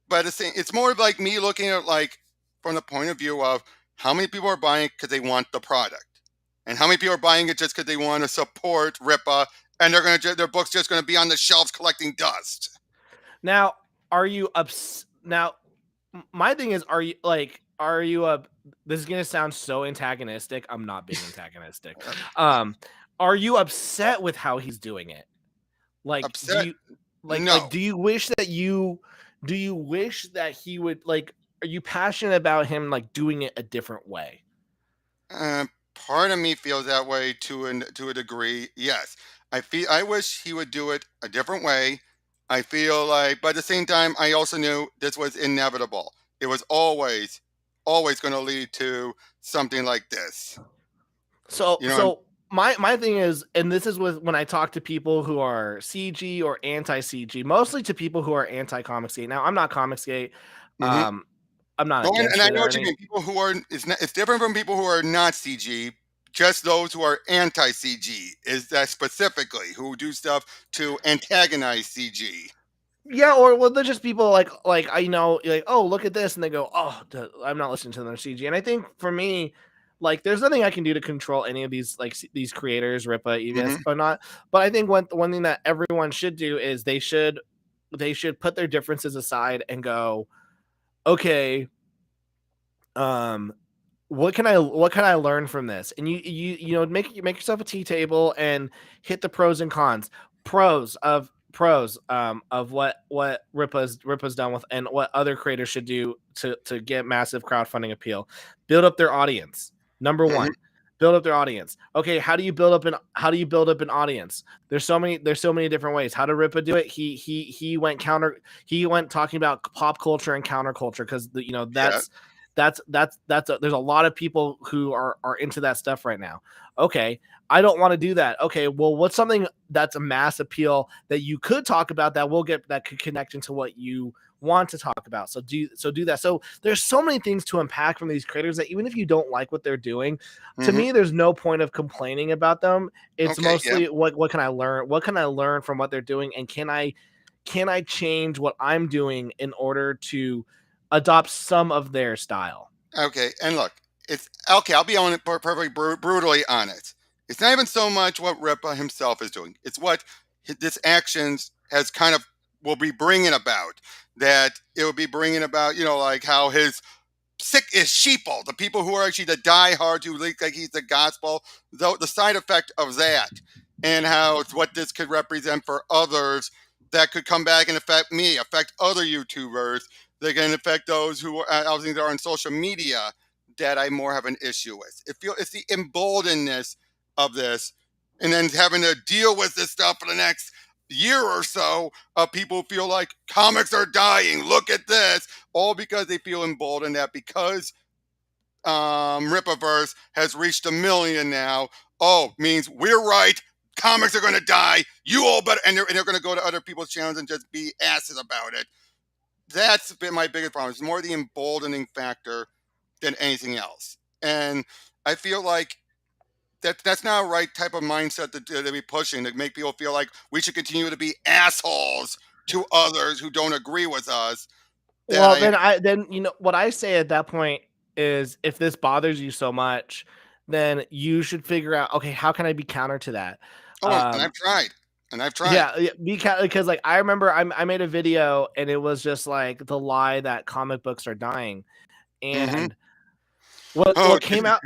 but it's more like me looking at like from the point of view of how many people are buying it because they want the product, and how many people are buying it just because they want to support Ripa, and their books just going to be on the shelves collecting dust. now are you now my thing is, are you a this is gonna sound so antagonistic. I'm not being antagonistic. Um, are you upset with how he's doing it? Like, do Upset? you No. do you wish that he would, like, are you passionate about him like doing it a different way? Part of me feels that way to a degree. Yes, I wish he would do it a different way. I feel like, but at the same time, I also knew this was inevitable. It was always going to lead to something like this. So You know, so my thing is, and this is with when I talk to people who are CG or anti CG, mostly to people who are anti Comicsgate. Now I'm not Comicsgate. hmm Um, I'm not no, and against I it know or what you anything. mean. People who are it's different from people who are not CG. Just those who are anti CG is that specifically who do stuff to antagonize CG. Yeah, or well, they're just people like I know like, oh, look at this, and they go, oh, I'm not listening to their CG. And I think for me, like, there's nothing I can do to control any of these like these creators, Ripa, EVS, hmm or not. But I think one thing that everyone should do is they should put their differences aside and go, okay, um, what can I learn from this? And make yourself a tea table and hit the pros and cons. Pros of what Ripa's done with and what other creators should do to get massive crowdfunding appeal. Build up their audience. Number hmm one. Build up their audience. Okay, how do you build up an audience? There's so many different ways. How did Ripa do it? He went talking about pop culture and counterculture because Yeah. there's a lot of people who are into that stuff right now. Okay, I don't want to do that. Okay, well, what's something that's a mass appeal that you could talk about that could connect into what you want to talk about? So do that. So there's so many things to unpack from these creators that even if you don't like what they're doing, to hmm me there's no point of complaining about them. It's Okay. Yeah. mostly what can I learn? What can I learn from what they're doing, and can I change what I'm doing in order to adopt some of their style? Okay, and look, it's okay. I'll be on it perfectly brutally honest. It's not even so much what Ripa himself is doing. It's what this actions has kind of will be bringing about. That it will be bringing about. Like how his sick is sheeple, the people who are actually the diehard who think like he's the gospel, the side effect of that, and how it's what this could represent for others that could come back and affect me, affect other YouTubers, that can affect those who are on social media that I more have an issue with. It's the emboldenedness of this, and then having to deal with this stuff for the next year or so of people who feel like comics are dying. Look at this, all because they feel emboldened that because Rippaverse has reached 1 million now. Oh, means we're right. Comics are going to die. You all better, and they're going to go to other people's channels and just be asses about it. That's been my biggest problem. It's more the emboldening factor than anything else. And I feel like that's not a right type of mindset to be pushing to make people feel like we should continue to be assholes to others who don't agree with us. That Well, I then what I say at that point is, if this bothers you so much, then you should figure out, okay, how can I be counter to that? oh, and Um, I've tried, and I've tried. yeah, because like I remember I made a video and it was just like the lie that comic books are dying, hmm and what Oh, what came out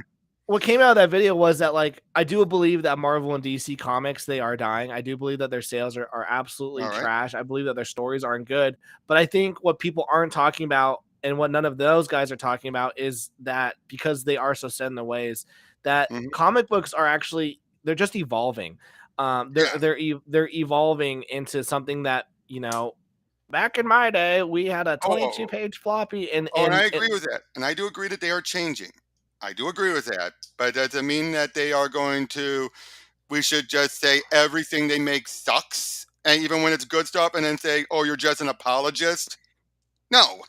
what came out of that video was that, like, I do believe that Marvel and DC comics, they are dying. I do believe that their sales are absolutely all right. trash. I believe that their stories aren't good. But I think what people aren't talking about, and what none of those guys are talking about, is that because they are so set in their ways, that hmm comic books are actually, they're just evolving. Yeah. They're evolving into something that, back in my day, we had a Oh, 22 page floppy, and and I and agree with that, and I do agree that they are changing. I do agree with that, but that doesn't mean that they are going to. We should just say everything they make sucks, and even when it's good stuff, and then say, "Oh, you're just an apologist." No.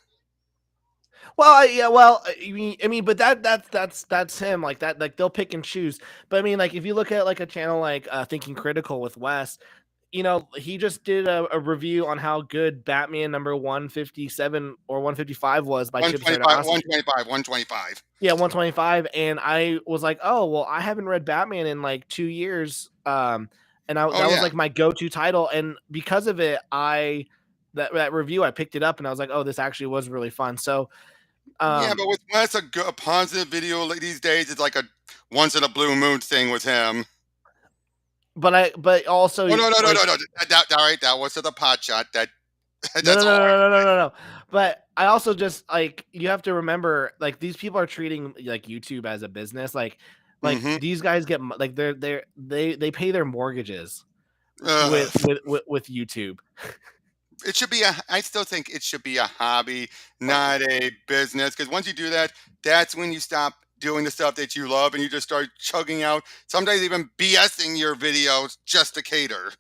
Well, yeah, well, I mean, but that's him. Like that, like they'll pick and choose. But I mean, like if you look at like a channel like Thinking Critical with Wes, he just did a review on how good Batman number 157 or 155 was by Chip 125, Zdarsky. 125, 125. Yeah, 125, and I was like, oh well, I haven't read Batman in like 2 years, and Oh that was yeah, like my go-to title, and because of it, that review, I picked it up, and I was like, oh, this actually was really fun. So yeah, um but with Wes, a positive video like these days, it's like a once in a blue moon thing with him. but also, Oh no, no, no, no, like, no. All right, that was to the pot shot. That no, no, that's all. no, no, no, no, no, no. But I also just, like, you have to remember, like, these people are treating like YouTube as a business. Like Mm-hmm. these guys get like they pay their mortgages. Ugh. with YouTube. It should be a I still think it should be a hobby, not a business. Because once you do that, that's when you stop doing the stuff that you love and you just start chugging out, sometimes even BSing your videos just to cater.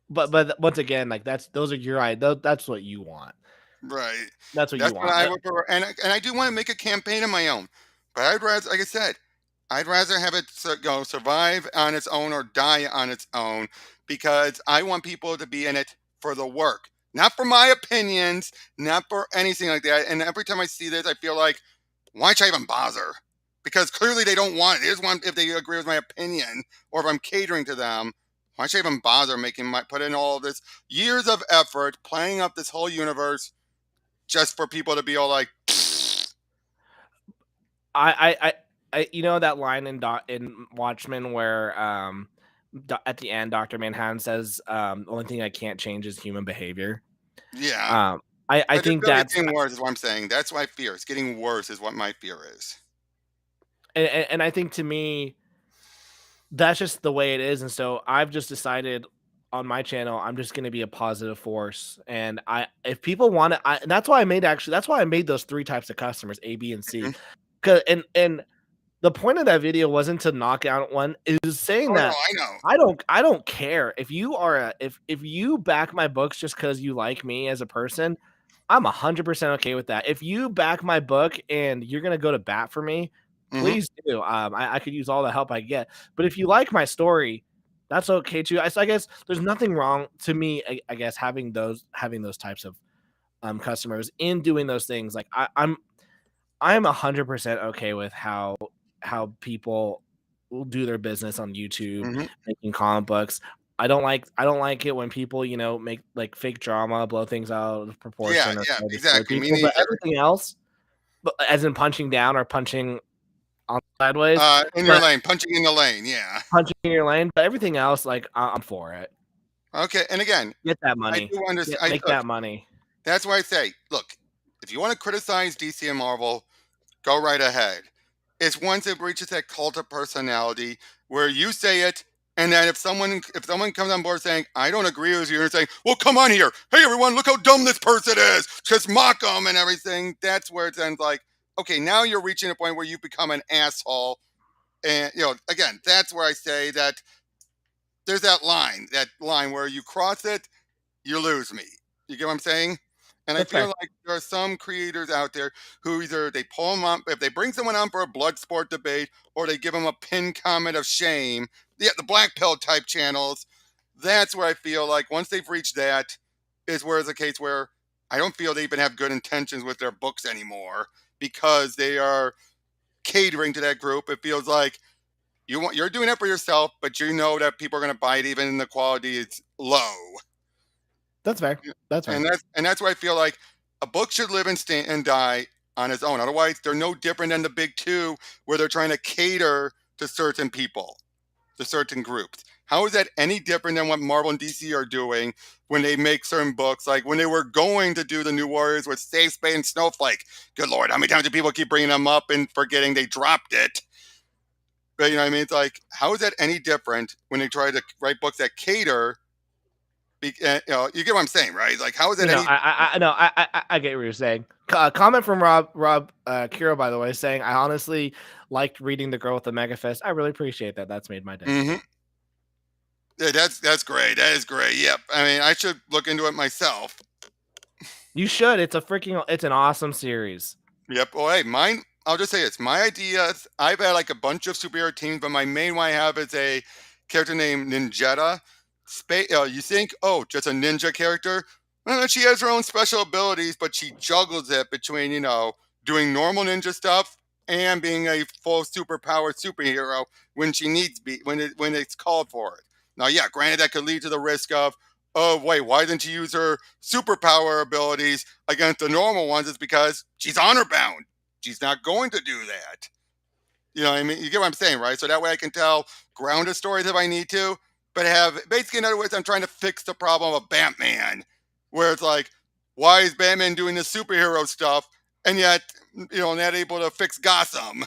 But once again, like those are your that's what you want. Right. That's what you That's what want. I would prefer, and I do wanna make a campaign of my own, but I'd rather, like I said, I'd rather have it survive on its own or die on its own, because I want people to be in it for the work, not for my opinions, not for anything like that, and every time I see this, I feel like, "Why should I even bother?" Because clearly they don't want it. They just want if they agree with my opinion or if I'm catering to them, why should I even bother making my put in all this years of effort playing up this whole universe just for people to be all like, You know that line in Watchmen where at the end Dr. Manhattan says the only thing I can't change is human behavior. yeah. Um I But I think feel like it's that's getting worse, is what I'm saying. That's my fear. It's getting worse, is what my fear is. and I think to me that's just the way it is. And so I've just decided on my channel, I'm just going to be a positive force. And if people want to, and that's why I made those three types of customers, A, B, and C. Mhm. Cause, and the point of that video wasn't to knock out one. It was saying Oh no, that I know. I don't care if you are if you back my books just because you like me as a person. I'm 100% okay with that. If you back my book and you're gonna go to bat for me, Hmm. please do. I could use all the help I get. But if you like my story, that's okay too. I guess there's nothing wrong to me. I guess having those types of customers in doing those things. Like I'm 100% okay with how people will do their business on YouTube Hmm. making comic books. I don't like it when people, make like fake drama, blow things out of Yeah, proportion or yeah, try to destroy exactly. Me people, but neither. everything else, but as in punching down or punching on sideways, In your but lane, punching in the lane. Yeah. punching in your lane, but everything else, like I'm for it. Okay. And again, Get that I money. do understand. Make Look, that money. that's why I say, look, if you want to criticize DC and Marvel, go right ahead. It's once it reaches that cult of personality where you say it, and then if someone comes on board saying, I don't agree with you, and saying, well, come on here. Hey everyone, look how dumb this person is. Just mock them and everything. That's where it ends like, okay, now you're reaching a point where you become an asshole. And again, that's where I say that there's that line where you cross it, you lose me. You get what I'm saying? And I That's feel fair. like there are some creators out there who either they pull them up, if they bring someone on for a blood sport debate, or they give them a pin comment of shame. Yeah, the black pill type channels. That's where I feel like once they've reached that, is where it's a case where I don't feel they even have good intentions with their books anymore because they are catering to that group. It feels like you're doing it for yourself, but you know that people are going to buy it even when the quality is low. That's fair. Yeah, That's fair. and that's why I feel like a book should live and stay and die on its own. Otherwise, they're no different than the big two, where they're trying to cater to certain people, to certain groups. How is that any different than what Marvel and DC are doing when they make certain books? Like when they were going to do the New Warriors with Safe Space and Snowflake. Good Lord, how many times do people keep bringing them up and forgetting they dropped it? But you know what I mean? It's like, how is that any different when they try to write books that cater? You get what I'm saying, right? Like, how is that No, any? I get what you're saying. Comment from Rob Kiro, by the way, saying I honestly liked reading The Girl with the Mega Fist. I really appreciate that. That's made my day. Hmm. Yeah, that's great. That is great. Yep. I mean, I should look into it myself. You should. It's an awesome series. Yep. Well, hey, mine. I'll just say it's my ideas. I've had like a bunch of superhero teams, but my main one I have is a character named Ninjetta. You think, oh, just a ninja character? She has her own special abilities, but she juggles it between doing normal ninja stuff and being a full superpowered superhero when she needs to be when it's called for it. Now, yeah, granted that could lead to the risk of, oh wait, why didn't she use her superpower abilities against the normal ones? It's because she's honor bound. She's not going to do that. You know what I mean? You get what I'm saying, right? So that way I can tell grounded stories if I need to, but have basically, in other words, I'm trying to fix the problem of Batman, where it's like, why is Batman doing this superhero stuff and yet, not able to fix Gotham?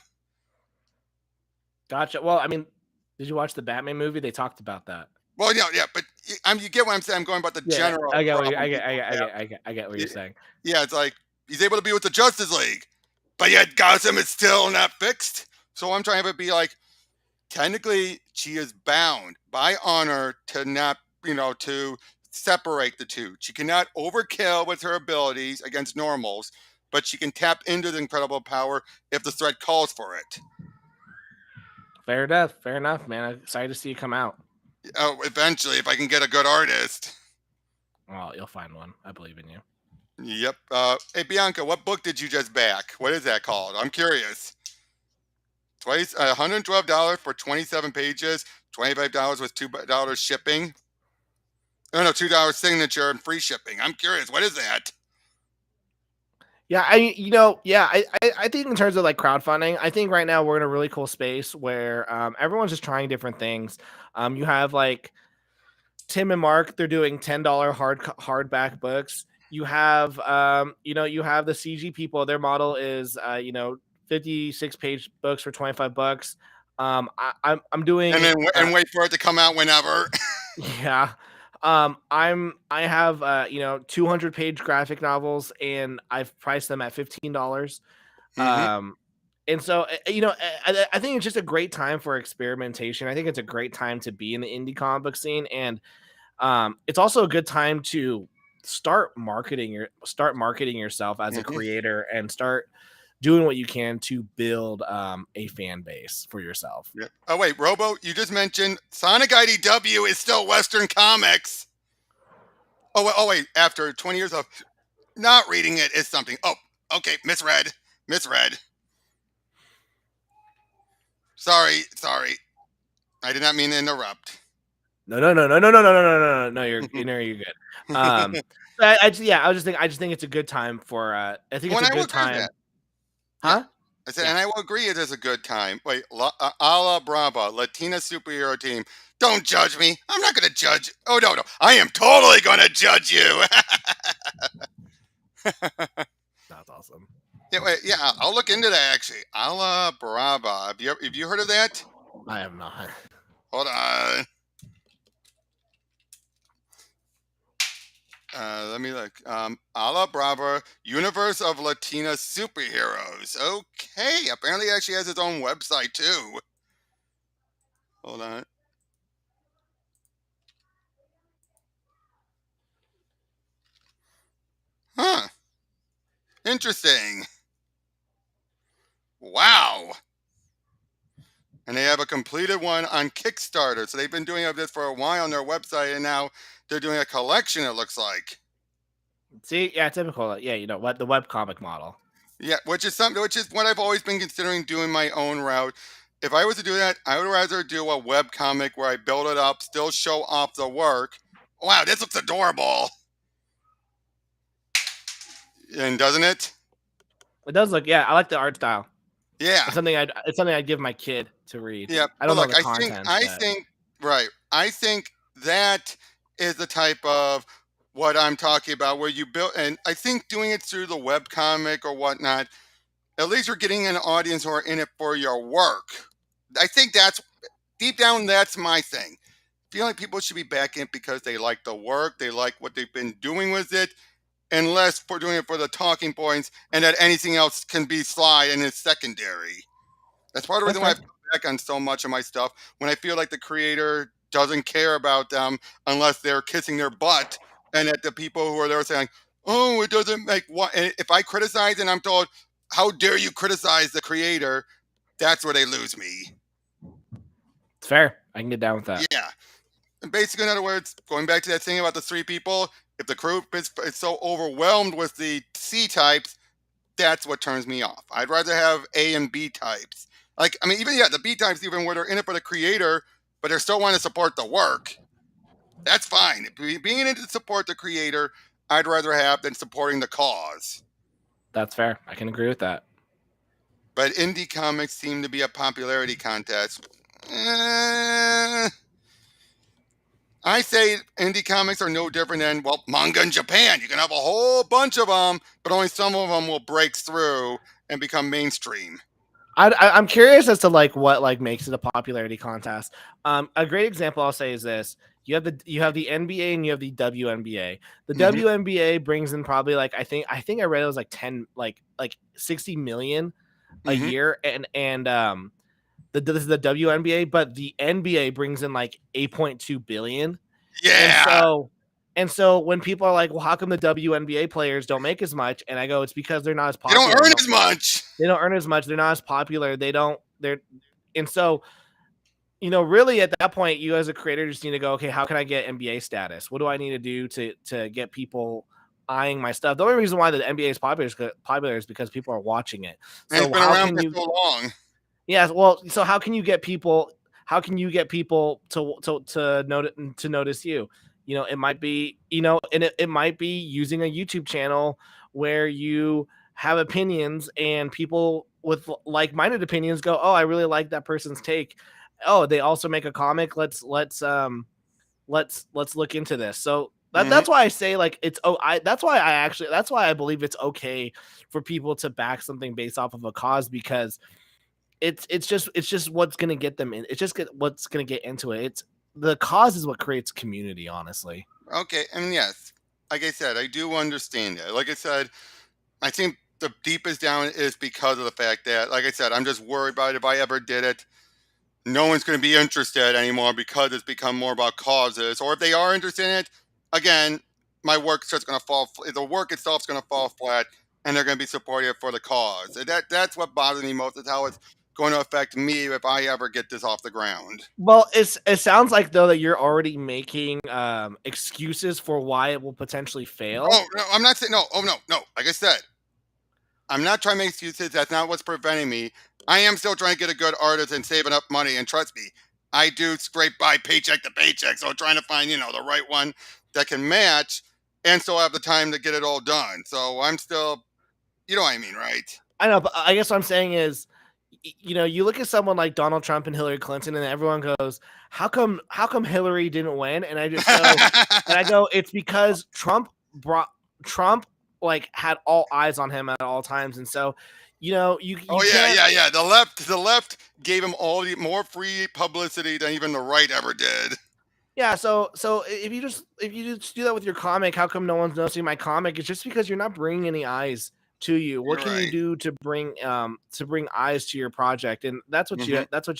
Gotcha. Well, I mean, did you watch the Batman movie? They talked about that. Well, yeah, but you get what I'm saying. I'm going about the Yeah, general I get what you problem people have. I get what you're Y- saying. Yeah, it's like he's able to be with the Justice League, but yet Gotham is still not fixed. So I'm trying to have it be like, technically, she is bound by honor to not, to separate the two. She cannot overkill with her abilities against normals, but she can tap into the incredible power if the threat calls for it. Fair enough, man. I'm excited to see you come out. Oh, eventually, if I can get a good artist. Well, you'll find one. I believe in you. Yep. Hey, Bianca, what book did you just back? What is that called? I'm curious. Twice, $112 for 27 pages, $25 with $2 shipping. Oh no, $2 signature and free shipping. I'm curious. What is that? Yeah, I think in terms of like crowdfunding, I think right now we're in a really cool space where everyone's just trying different things. You have like Tim and Mark, they're doing $10 hardback books. You have you have the CG people, their model is 56-page books for $25. I'm And doing then wait for it to come out whenever. yeah. I have 200-page graphic novels and I've priced them at $15. hmm And so I think it's just a great time for experimentation. I think it's a great time to be in the indie comic book scene, and it's also a good time to start marketing yourself as a hmm creator and start doing what you can to build a fan base for yourself. Yeah. Oh wait, Robo, you just mentioned Sonic IDW is still Western Comics. Oh wait, after 20 years of not reading it is something. Oh, okay, misread. Sorry. I did not mean to interrupt. No. You're good. Um, I just think it's a good time for. I think it's When a I will good agree with time, that. Yeah. huh? I said, Yeah. and I will agree it is a good time. Wait, a la Brava, Latina superhero team. Don't judge me. I'm not going to judge. Oh, no. I am totally going to judge you. That's awesome. Yeah, wait, yeah, I'll look into that actually. A la Brava. Have you heard of that? I have not. Hold on. Let me look. A la Brava, Universe of Latina Superheroes. Okay. Apparently, it actually has its own website too. Hold on. Huh. Interesting. Wow. And they have a completed one on Kickstarter. So they've been doing this for a while on their website, and now they're doing a collection, it looks like. See, yeah, typical. Yeah, you know what, the web comic model. Yeah, which is what I've always been considering doing my own route. If I was to do that, I would rather do a web comic where I build it up, still show off the work. Wow, this looks adorable. And doesn't it? It does look. Yeah, I like the art style. Yeah. It's something I'd give my kid to read. Yeah. I But don't know look, the content, but right. I think that is the type of what I'm talking about where you build, and I think doing it through the web comic or whatnot, at least you're getting an audience who are in it for your work. I think that's deep down, that's my thing. Feel like people should be back in because they like the work, they like what they've been doing with it, and less for doing it for the talking points, and that anything else can be slide and is secondary. That's part of the that's reason why fair. I've come back on so much of my stuff when I feel like the creator doesn't care about them unless they're kissing their butt, and that the people who are there saying, "Oh, it doesn't make what." And if I criticize and I'm told, "How dare you criticize the creator?" That's where they lose me. It's fair. I can get down with that. Yeah. And basically, in other words, going back to that thing about the three people, if the group is so overwhelmed with the C types, that's what turns me off. I'd rather have A and B types. Like, I mean, even the B types, even where they're in it for the creator, but they still want to support the work. That's fine. Being in it to support the creator, I'd rather have than supporting the cause. That's fair. I can agree with that. But indie comics seem to be a popularity contest. Eh, I say indie comics are no different than, well, manga in Japan. You can have a whole bunch of them, but only some of them will break through and become mainstream. I'm curious as to like what like makes it a popularity contest. A great example I'll say is this: You have the NBA and you have the WNBA. The Hmm. WNBA brings in probably like I think I read it was like 10 like 60 million a Hmm. year, and this is the WNBA, but the NBA brings in like 8.2 billion. And Yeah, so when people are like, well, how come the WNBA players don't make as much? And I go, it's because they're not as they don't popular. earn No, as much. they don't earn as much. They're not as popular. They're and so really at that point, you as a creator just need to go, okay, how can I get NBA status? What do I need to do to get people eyeing my stuff? The only reason why the NBA is popular is because people are watching it. And it's So been how around can for you so long. yeah, well, so how can you get people? How can you get people to notice you? It might be and it might be using a YouTube channel where you have opinions and people with like-minded opinions go, oh, I really like that person's take. Oh, they also make a comic. Let's look into this. So Hmm. that's why I say like it's oh I that's why I believe it's okay for people to back something based off of a cause because it's just what's gonna get them in. It's just what's gonna get into it. It's the cause is what creates community, honestly. Okay, and yes, like I said, I do understand that. Like I said, I think the deepest down is because of the fact that, like I said, I'm just worried about if I ever did it, no one's going to be interested anymore because it's become more about causes. Or if they are interested in it, again, my work's just going to fall. The work itself is going to fall flat, and they're going to be supportive for the cause. And that's what bothers me most. Is how it's going to affect me if I ever get this off the ground. Well, it sounds like though that you're already making excuses for why it will potentially fail. Oh no, I'm not saying no. Oh no, no. Like I said, I'm not trying to make excuses. That's not what's preventing me. I am still trying to get a good artist and saving up money. And trust me, I do scrape by paycheck to paycheck. So trying to find, the right one that can match and still have the time to get it all done. So I'm still, you know what I mean, right? I know, but I guess what I'm saying is, you look at someone like Donald Trump and Hillary Clinton, and everyone goes, How come Hillary didn't win?" And I just go, it's because Trump like had all eyes on him at all times, and so you Oh yeah, can't. yeah, yeah. The left gave him all the more free publicity than even the right ever did. Yeah, so if you just do that with your comic, how come no one's noticing my comic? It's just because you're not bringing any eyes to you. What You're can you right. do to bring eyes to your project? And Hmm. that's what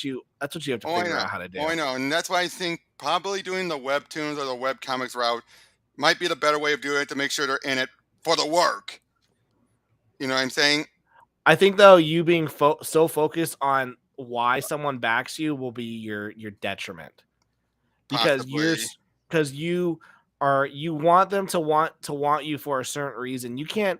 you have to Oh, I figure know. out how to Oh, do. I know. And that's why I think probably doing the webtoons or the webcomics route might be the better way of doing it to make sure they're in it for the work. You know what I'm saying? I think though you being so focused on why someone backs you will be your detriment because Possibly. you want them to want you for a certain reason. You can't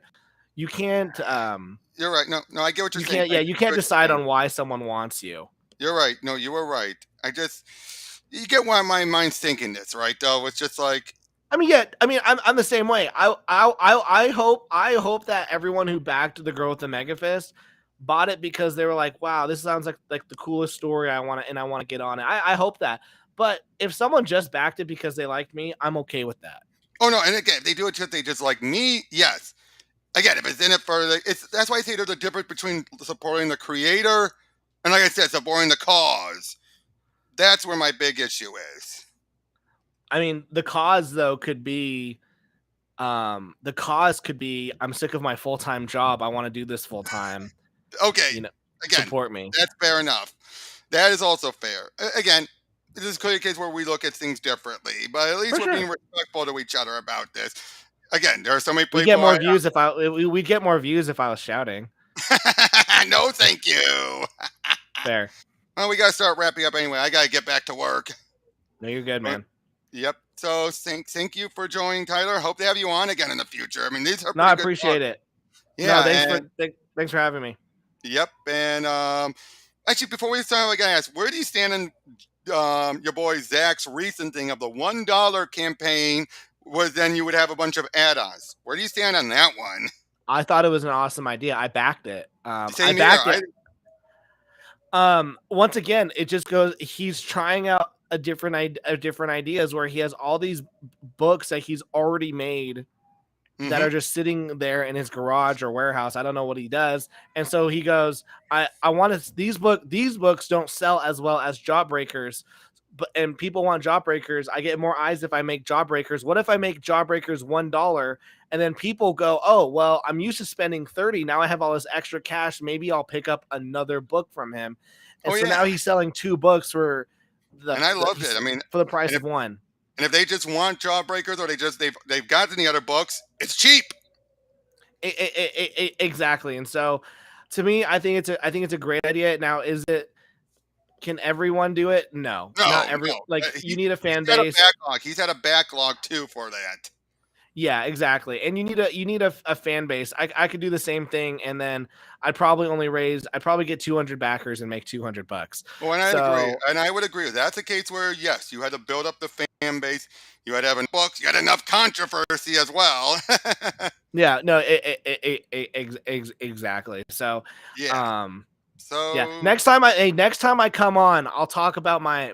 You're right. No, no, I get what you're you saying. can't I yeah do you get can't what you're decide saying. on why someone wants you. You're right. No, you were right. You get why my mind's thinking this, right? Though it's just like, I mean, yeah. I mean, I'm the same way. I hope that everyone who backed the girl with the mega fist bought it because they were like, "Wow, this sounds like the coolest story. I want to get on it." I hope that. But if someone just backed it because they liked me, I'm okay with that. oh no. And again, if they do it because they just like me. Yes. Again, if it's in it for the, it's that's why I say there's a difference between supporting the creator and, like I said, supporting the cause. That's where my big issue is. I mean, the cause could be I'm sick of my full time job. I want to do this full time. Okay. You know, Again, support me. that's fair enough. That is also fair. Again, this is clearly a case where we look at things differently, but at For least we're being sure. respectful to each other about this. Again, there are so many We get people. more views if we get more views if I was shouting. No, thank you. Fair. Well, we gotta start wrapping up anyway. I gotta get back to work. No, you're good, Uh, man. Yep. So thank you for joining, Tyler. Hope to have you on again in the future. I mean, these are No, I pretty good appreciate talks. it. No, Yeah, and thanks for having me. yep. And actually, before we start, I gotta ask, where do you stand in your boy Zach's recent thing of the $1 campaign? Was then you would have a bunch of add-ons. Where do you stand on that one? I thought it was an awesome idea. I backed it. I Same here. backed it. Once again, it just goes. He's trying out different ideas where he has all these books that he's already made that Mm-hmm. are just sitting there in his garage or warehouse. I don't know what he does. And so he goes, I want to these books don't sell as well as Jawbreakers, and people want Jawbreakers. I get more eyes if I make Jawbreakers. What if I make Jawbreakers $1 and then people go, oh, well, I'm used to spending 30. Now I have all this extra cash. Maybe I'll pick up another book from him. And Oh so now yeah, he's selling 2 books for and I loved it. I mean, for the price and if of one. and if they just want Jawbreakers or they've gotten the other books, it's cheap. Exactly. And so to me, I think it's a great idea. Now, can everyone do it? No, No, not every, no, like, you need a he's fan got a base. backlog. He's had a backlog too for that. Yeah, exactly. And you need a fan base. I could do the same thing, and then I'd probably get 200 backers and make $200. Well, and I'd agree, So and I would agree. That's a case where yes, you had to build up the fan base. You had to have enough books. You had enough controversy as well. yeah, no, exactly. So, Yeah. um, yeah. So Next time I come on, I'll talk about my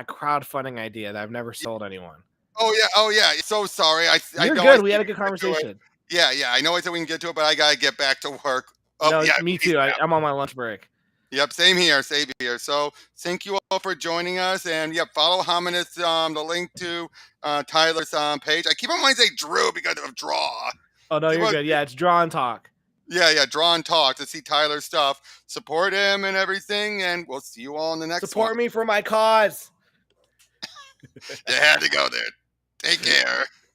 crowdfunding idea that I've never sold anyone. oh yeah. So sorry. I You're know I good. said We we had a can good get to it. conversation. Yeah, yeah. I know I said we can get to it, but I gotta get back to work. Oh No, yeah. me Peace too. out. I'm on my lunch break. Yep. Same here. Same here. So thank you all for joining us, and yep, follow Hominid's the link to Tyler's page. I keep on wanting to say Drew because of draw. Oh no, Keep you're on, good. Yeah, it's draw and talk. yeah, draw and talk to see Tyler's stuff. Support him and everything, and we'll see you all in the next Support one. me for my cause. You had to go there. Take care.